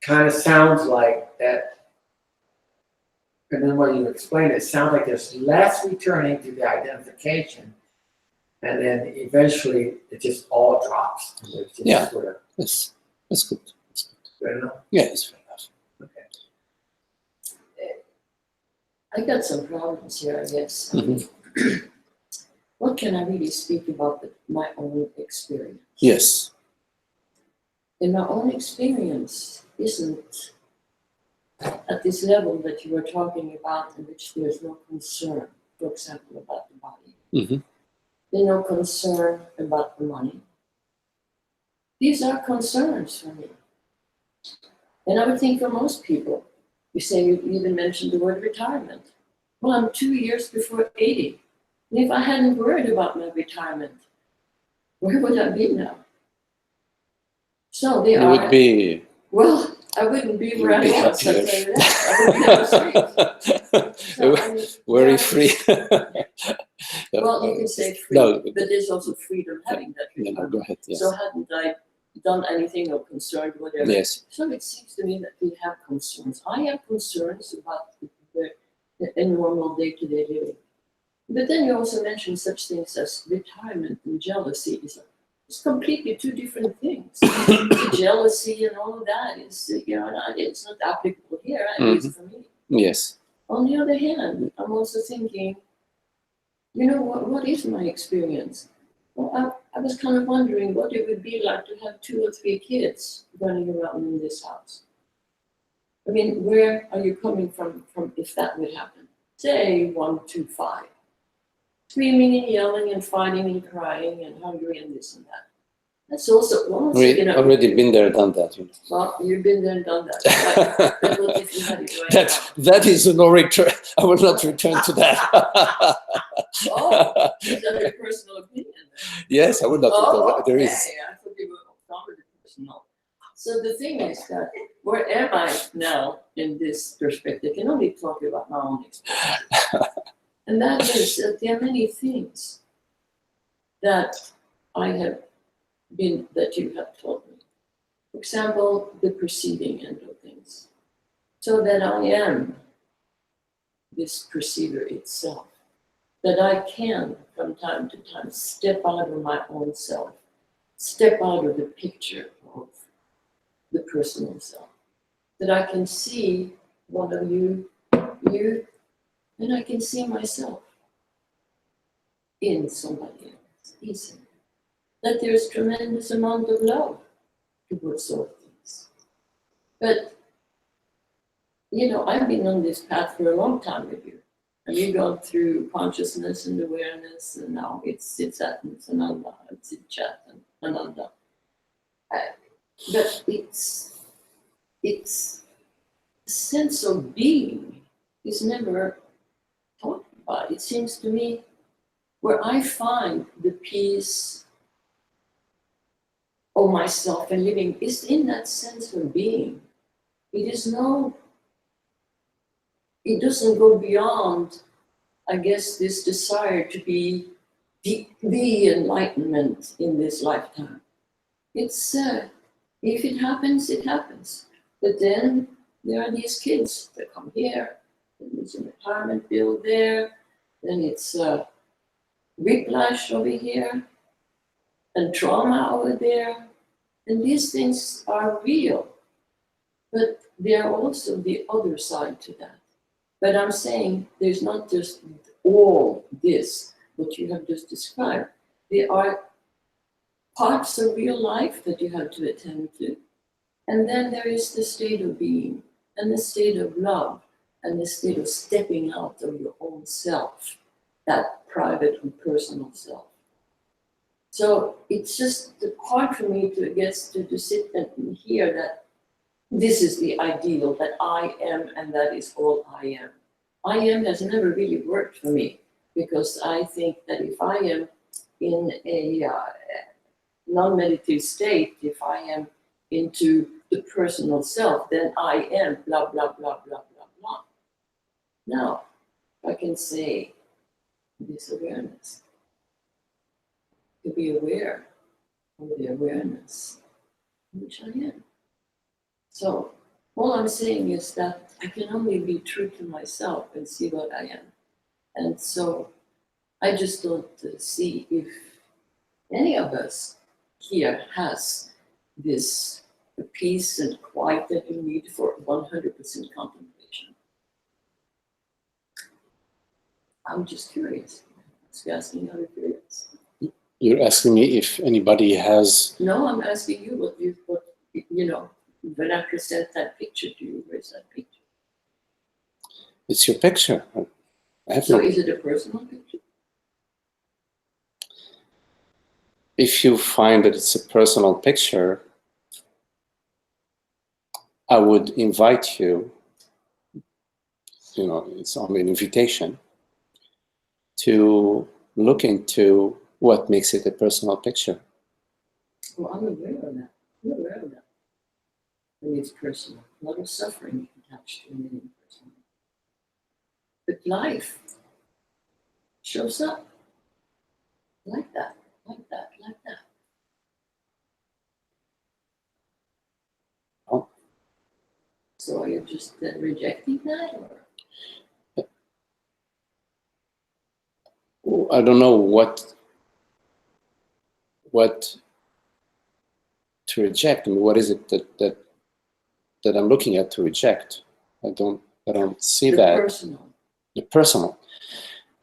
kind of sounds like that And then what you explained, it sounds like there's less returning to the identification, and then eventually it just all drops. It's just Yeah. sort of That's good. good enough. Yeah, it's fair enough. Okay. I got some problems here, I guess. Mhm. What can I really speak about my own experience? Yes. And my own experience isn't at this level that you were talking about, in which there's no concern, for example, about the body. Mhm. There's no concern about the money. These are concerns for me. And I would think for most people, you say you even mentioned the word retirement. Well, I'm 2 years before 80. And if I hadn't worried about my retirement, where would I be now? So they You are. would be. Well, I wouldn't be You where would I be was. I'll happier. tell you that. I would be on the street. So, I mean, Very yeah. free. Well, you can say free, No, but there's also freedom having that no, retirement. go ahead. Yes. So hadn't I done anything or concerned, whatever. Yes. So it seems to me that we have concerns. I have concerns about the normal day-to-day living. But then you also mentioned such things as retirement and jealousy. It's completely two different things. The jealousy and all of that is, it's not applicable here, at least for me. Yes. On the other hand, I'm also thinking, what is my experience? Well, I was kind of wondering what it would be like to have 2 or 3 kids running around in this house. I mean, where are you coming from if that would happen? Say 1, 2, 5. Screaming and yelling and fighting and crying and hungry and this and that. That's also, Already been there, done that. Well, you've been there and done that. But what if you had it right That is no return. I will not return to that. Oh, is that your personal opinion then? Yes, I will not return. Oh, There okay. is. I thought you were already personal. So the thing is that where am I now in this perspective? I can only talk about my own experience. And that is that there are many things that that you have taught me. For example, the preceding end of things. So that I am this perceiver itself. That I can, from time to time, step out of my own self, step out of the picture of the personal self. That I can see one of you, and I can see myself in somebody else, easily. That there's tremendous amount of love towards all things. But, I've been on this path for a long time with you. And you've gone through consciousness and awareness, and now it's Sat-Chit-Ananda, it's Sat-Chit-Ananda. But it's a sense of being is never talked about. It seems to me where I find the peace of myself and living is in that sense of being. It doesn't go beyond, I guess, this desire to be the enlightenment in this lifetime. It's, if it happens, it happens. But then there are these kids that come here, and there's a retirement bill there, then it's whiplash over here, and trauma over there. And these things are real, but there are also the other side to that. But I'm saying there's not just all this, what you have just described. There are parts of real life that you have to attend to. And then there is the state of being, and the state of love, and the state of stepping out of your own self, that private and personal self. So it's just hard for me to sit and hear that this is the ideal, that I am and that is all I am. I am has never really worked for me, because I think that if I am in a non-meditative state, if I am into the personal self, then I am blah, blah, blah, blah, blah, blah. Now, I can say this awareness, to be aware of the awareness, which I am. So all I'm saying is that I can only be true to myself and see what I am. And so I just don't see if any of us here has this peace and quiet that you need for 100% contemplation. I'm just curious. I'm asking out of curiosity. You're asking me if anybody has. No, I'm asking you what you know, when I present that picture to you, where's that picture? It's your picture. I have So no. is it a personal picture? If you find that it's a personal picture, I would invite you, it's only an invitation, to look into what makes it a personal picture. Well, I'm aware of that. I'm aware of that. And it's personal. A lot of suffering attached to anything personal. But life shows up like that, like that, like that. Oh. So are you just rejecting that, or? I don't know what to reject. I mean, what is it that I'm looking at to reject? I don't see The that. personal. The personal.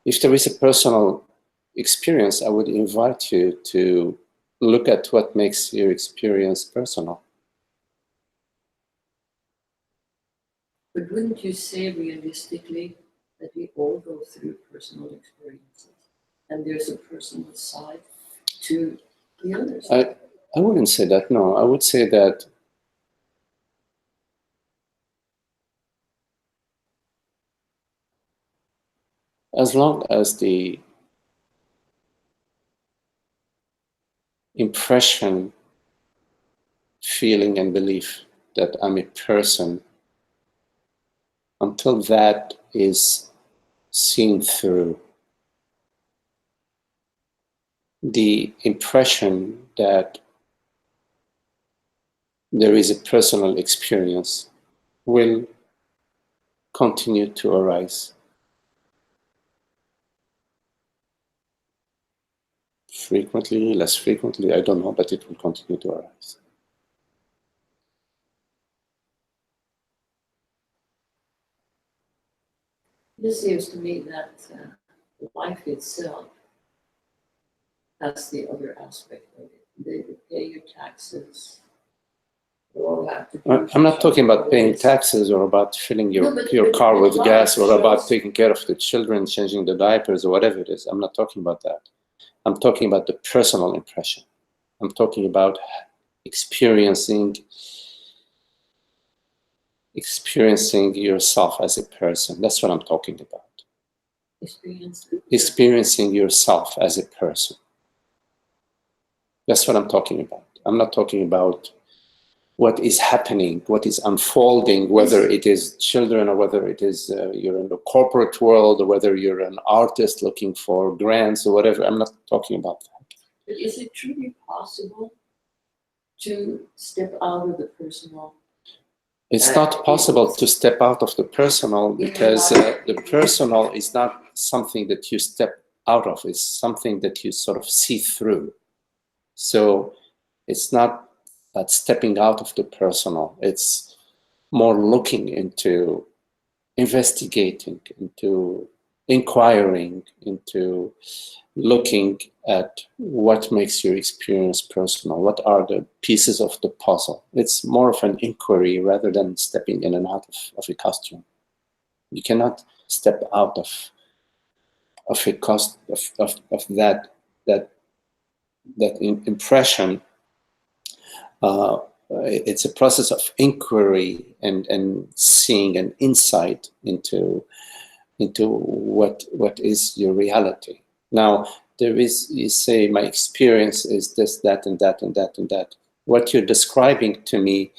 If there is a personal experience, I would invite you to look at what makes your experience personal. But wouldn't you say realistically that we all go through personal experiences and there's a personal side to the other side? I wouldn't say that, no. I would say that as long as the impression, feeling, and belief that I'm a person, until that is seen through, the impression that there is a personal experience will continue to arise. Frequently, less frequently, I don't know, but it will continue to arise. It seems to me that life itself has the other aspect of it. They pay your taxes. You all have to do I'm not talking about paying always. taxes or about filling your No, but car with life gas or about shows- taking care of the children, changing the diapers or whatever it is. I'm not talking about that. I'm talking about the personal impression. I'm talking about experiencing yourself as a person. That's what I'm talking about. Experiencing yourself as a person. That's what I'm talking about. I'm not talking about what is happening, what is unfolding, whether it is children or whether it is you're in the corporate world or whether you're an artist looking for grants or whatever. I'm not talking about that. But is it truly possible to step out of the personal? It's not possible to step out of the personal because the personal is not something that you step out of. It's something that you sort of see through. So it's not that stepping out of the personal. It's more looking into, investigating, into inquiring, into looking at what makes your experience personal. What are the pieces of the puzzle? It's more of an inquiry rather than stepping in and out of a costume. You cannot step out of a cost of that impression. It's a process of inquiry and seeing an insight into what is your reality. Now, there is, you say, my experience is this, that, and that, and that, and that. What you're describing to me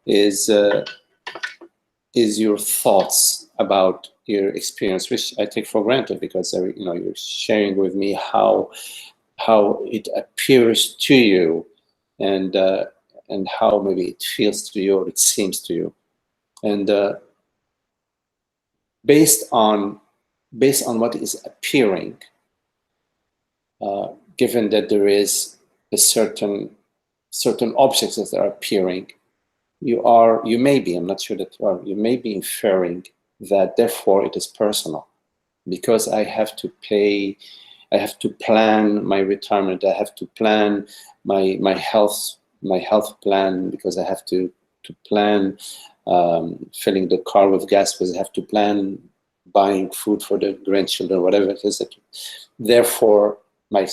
is your thoughts about your experience, which I take for granted because you're sharing with me how it appears to you, and how maybe it feels to you or it seems to you, and based on what is appearing, given that there is a certain objects that are appearing, you may be, I'm not sure that you may be inferring that therefore it is personal, because I have to plan my retirement, I have to plan my health plan, because I have to plan filling the car with gas, because I have to plan buying food for the grandchildren, whatever it is. Therefore, my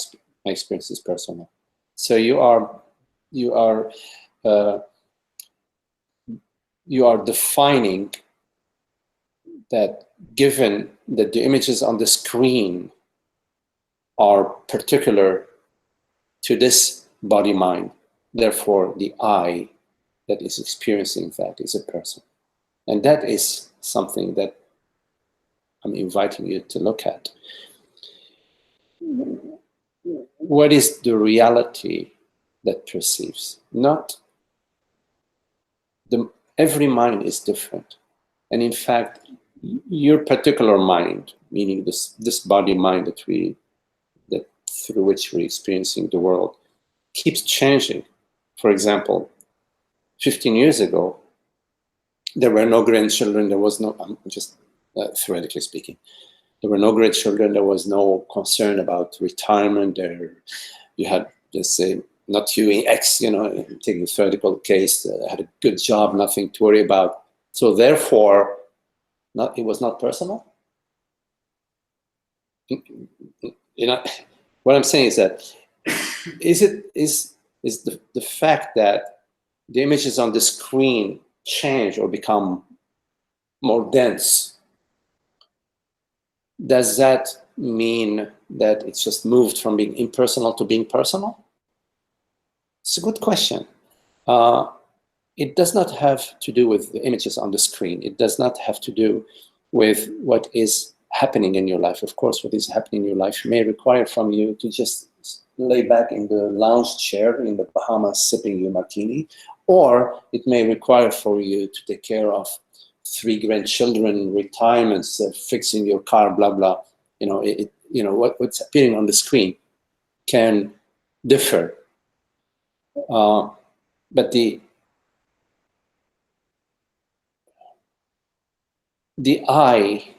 experience is personal. So you are defining that, given that the images on the screen are particular to this body-mind, therefore the I that is experiencing that is a person. And that is something that I'm inviting you to look at. What is the reality that perceives? Every mind is different. And in fact, your particular mind, meaning this body-mind that through which we're experiencing the world, keeps changing. For example, 15 years ago, there were no grandchildren. There was no, I'm just theoretically speaking, there were no grandchildren. There was no concern about retirement. You had, let's say, not you, taking a theoretical case, had a good job, nothing to worry about. So therefore, it was not personal. What I'm saying is that is the fact that the images on the screen change or become more dense, does that mean that it's just moved from being impersonal to being personal? It's a good question. It does not have to do with the images on the screen. It does not have to do with what is happening in your life. Of course, what is happening in your life may require from you to just lay back in the lounge chair in the Bahamas sipping your martini, or it may require for you to take care of 3 grandchildren, retirements, fixing your car, blah, blah. What's appearing on the screen can differ. But the I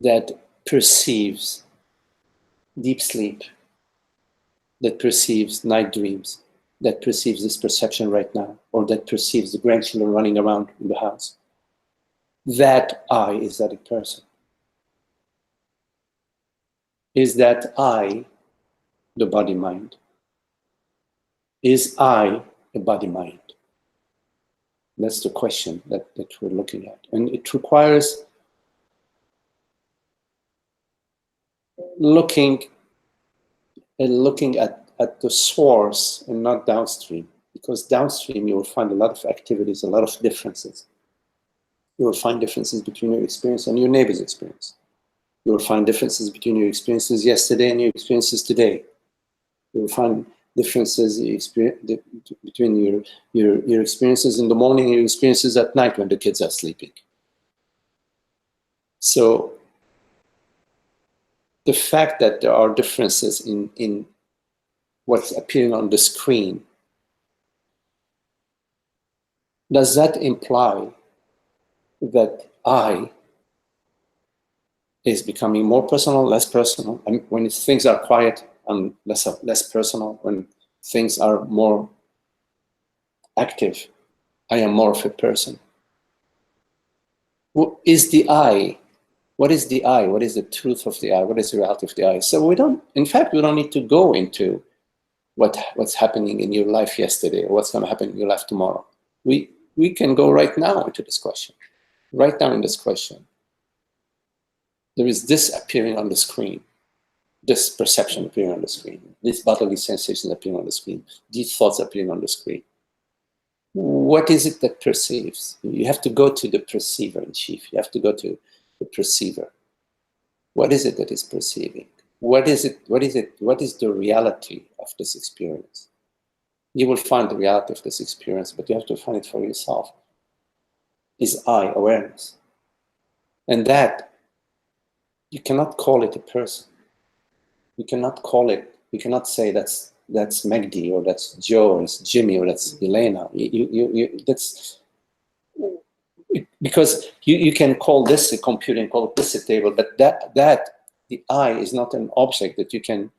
that perceives deep sleep, that perceives night dreams, that perceives this perception right now, or that perceives the grandchildren running around in the house, that I is that a person? Is that I the body-mind? Is I a body-mind? That's the question that we're looking at. And it requires looking at the source and not downstream, because downstream you will find a lot of activities, a lot of differences. You will find differences between your experience and your neighbor's experience. You will find differences between your experiences yesterday and your experiences today. You will find differences between your experiences in the morning and your experiences at night when the kids are sleeping. So the fact that there are differences in what's appearing on the screen, does that imply that I is becoming more personal, less personal? I mean, when things are quiet, I'm less personal. When things are more active, I am more of a person. What is the I? What is the I? What is the truth of the I? What is the reality of the I? So we don't need to go into what's happening in your life yesterday or what's going to happen in your life tomorrow. We can go right now into this question. Right now in this question, there is this appearing on the screen, this perception appearing on the screen, these bodily sensations appearing on the screen, these thoughts appearing on the screen. What is it that perceives? You have to go to the perceiver in chief. You have to go to the perceiver. What is it that is perceiving? What is it? What is the reality of this experience? You will find the reality of this experience, but you have to find it for yourself. is I, awareness. And that, you cannot call it a person. You cannot call it, you cannot say that's Magdi, or that's Joe, or that's Jimmy, or that's Elena. That's, because you can call this a computer and call this a table, but that the I is not an object that you can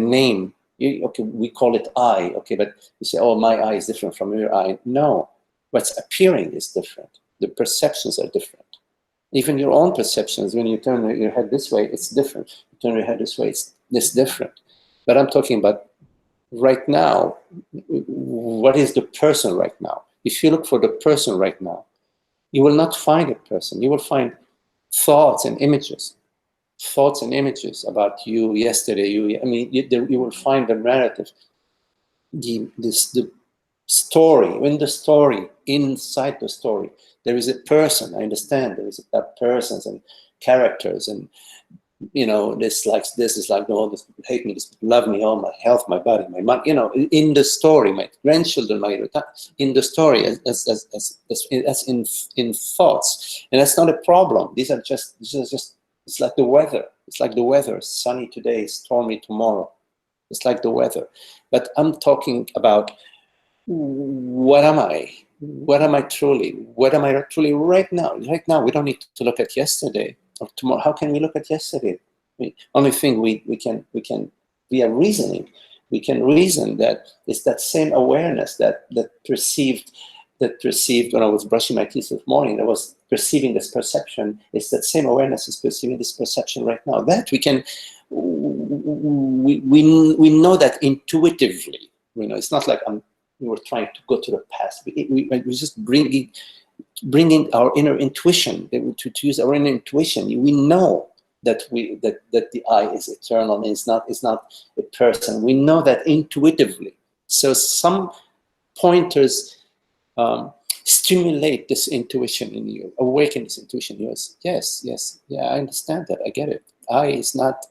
name. Okay, we call it I, okay, but you say, oh, my eye is different from your eye. No, what's appearing is different. The perceptions are different. Even your own perceptions, when you turn your head this way, it's different. You turn your head this way, it's different. But I'm talking about right now, what is the person right now? If you look for the person right now, you will not find a person. You will find thoughts and images. Thoughts and images about you yesterday. You will find the narrative, the story. When the story, inside the story, there is a person. I understand there is that persons and characters, and this likes this, is like, no, this people hate me, this people love me, oh, my health, my body, my money. In the story, my grandchildren, in the story, as in thoughts, and that's not a problem. These are just. It's like the weather. It's like the weather. Sunny today, stormy tomorrow. It's like the weather. But I'm talking about, what am I? What am I truly? What am I truly right now? Right now, we don't need to look at yesterday or tomorrow. How can we look at yesterday? Only thing we are reasoning. We can reason that it's that same awareness that perceived when I was brushing my teeth this morning. I was perceiving this perception. It's that same awareness is perceiving this perception right now. That we can, we know that intuitively. It's not like we were trying to go to the past. We just bringing our inner intuition, to use our inner intuition. We know that the I is eternal and it's not a person. We know that intuitively. So some pointers stimulate this intuition in you, awaken this intuition in you. Yes, yeah, I understand that, I get it. I is not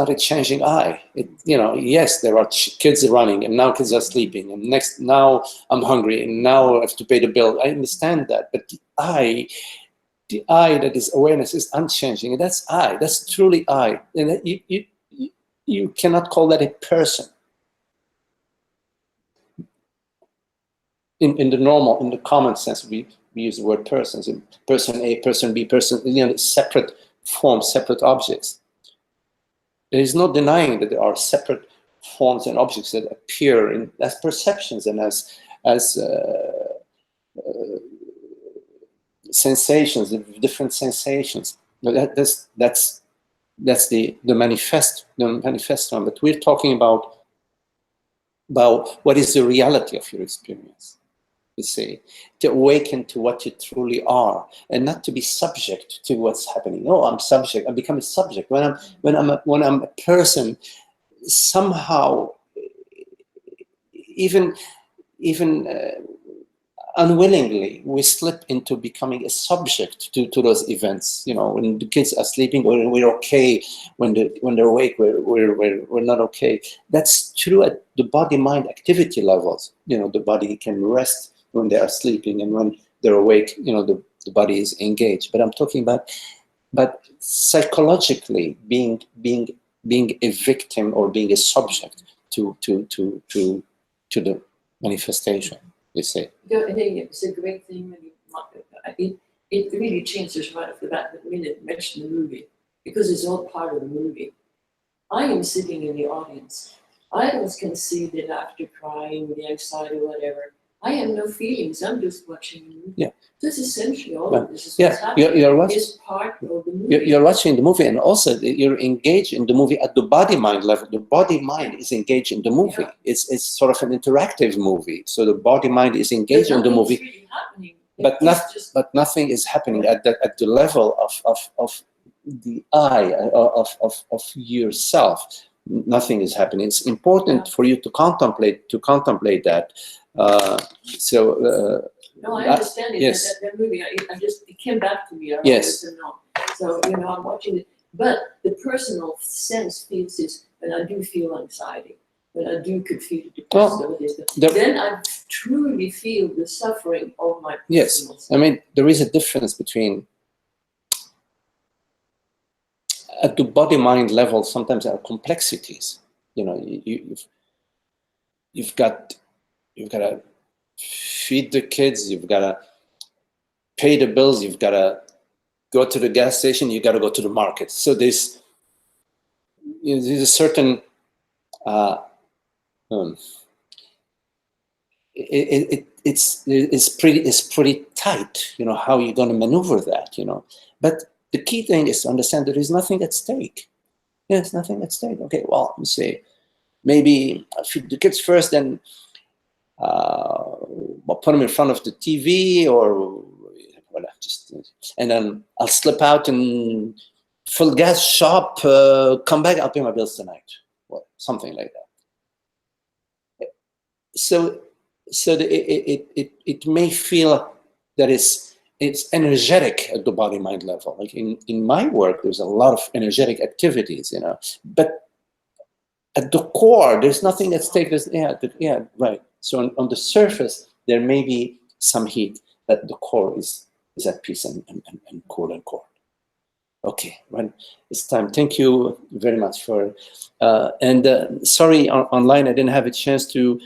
a changing I. Yes, there are kids running, and now kids are sleeping, and now I'm hungry, and now I have to pay the bill. I understand that, but the I that is awareness is unchanging, and that's I. That's truly I, and that you cannot call that a person. In the common sense, we use the word persons. Person A, person B, person, separate forms, separate objects. There is no denying that there are separate forms and objects that appear as perceptions and as sensations, different sensations. But that's the manifest one. But we're talking about what is the reality of your experience. You see, to awaken to what you truly are, and not to be subject to what's happening. Oh, I'm subject. I become a subject when I'm a person. Somehow, even unwillingly, we slip into becoming a subject to those events. When the kids are sleeping, we're okay. When they're awake, we're not okay. That's true at the body-mind activity levels. The body can rest when they are sleeping, and when they're awake, the body is engaged. But I'm talking about, psychologically being a victim or being a subject to the manifestation. You say. I think it's a great thing. It really changes right off the bat the minute you mention the movie, because it's all part of the movie. I am sitting in the audience. I can see the laughter, crying, the anxiety, whatever. I have no feelings. I'm just watching the movie. Yeah. That's essentially all of this is what's happening. You're watching, it's part of the movie. You're watching the movie, and also you're engaged in the movie at the body-mind level. The body-mind is engaged in the movie. Yeah. It's sort of an interactive movie. So the body-mind is engaged in the movie. Really happening. But nothing is happening at the level of the I, of yourself. Nothing is happening. It's important for you to contemplate that. No, I understand it. Yes. That movie, it came back to me. Yes. So, I'm watching it. But the personal sense feels this, and I do feel anxiety. but I could feel depressed Well, over this. But the- then I truly feel the suffering of my Yes, personal I self. mean, there is a difference between, at the body-mind level, sometimes there are complexities. You know, you've got to feed the kids, you've got to pay the bills, you've got to go to the gas station, you got to go to the market. So there's a certain it's pretty tight, you know, how you're going to maneuver that, you know. But the key thing is to understand there is nothing at stake. There's nothing at stake. Okay, well, you say maybe feed the kids first, then I'll put them in front of the TV or whatever, and then I'll slip out and fill gas shop, come back, I'll pay my bills tonight, or something like that. So it may feel that it's energetic at the body-mind level. Like in my work, there's a lot of energetic activities, you know, but at the core, there's nothing at stake. Yeah, right. So on the surface, there may be some heat, but the core is at peace and cool and core. Okay, well, it's time. Thank you very much for, sorry, online I didn't have a chance to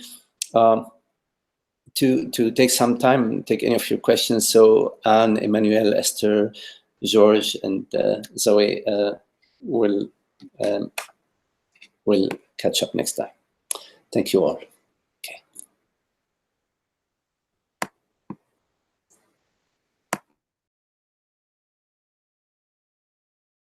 take some time and take any of your questions. So Anne, Emmanuel, Esther, George, and Zoe will catch up next time. Thank you all.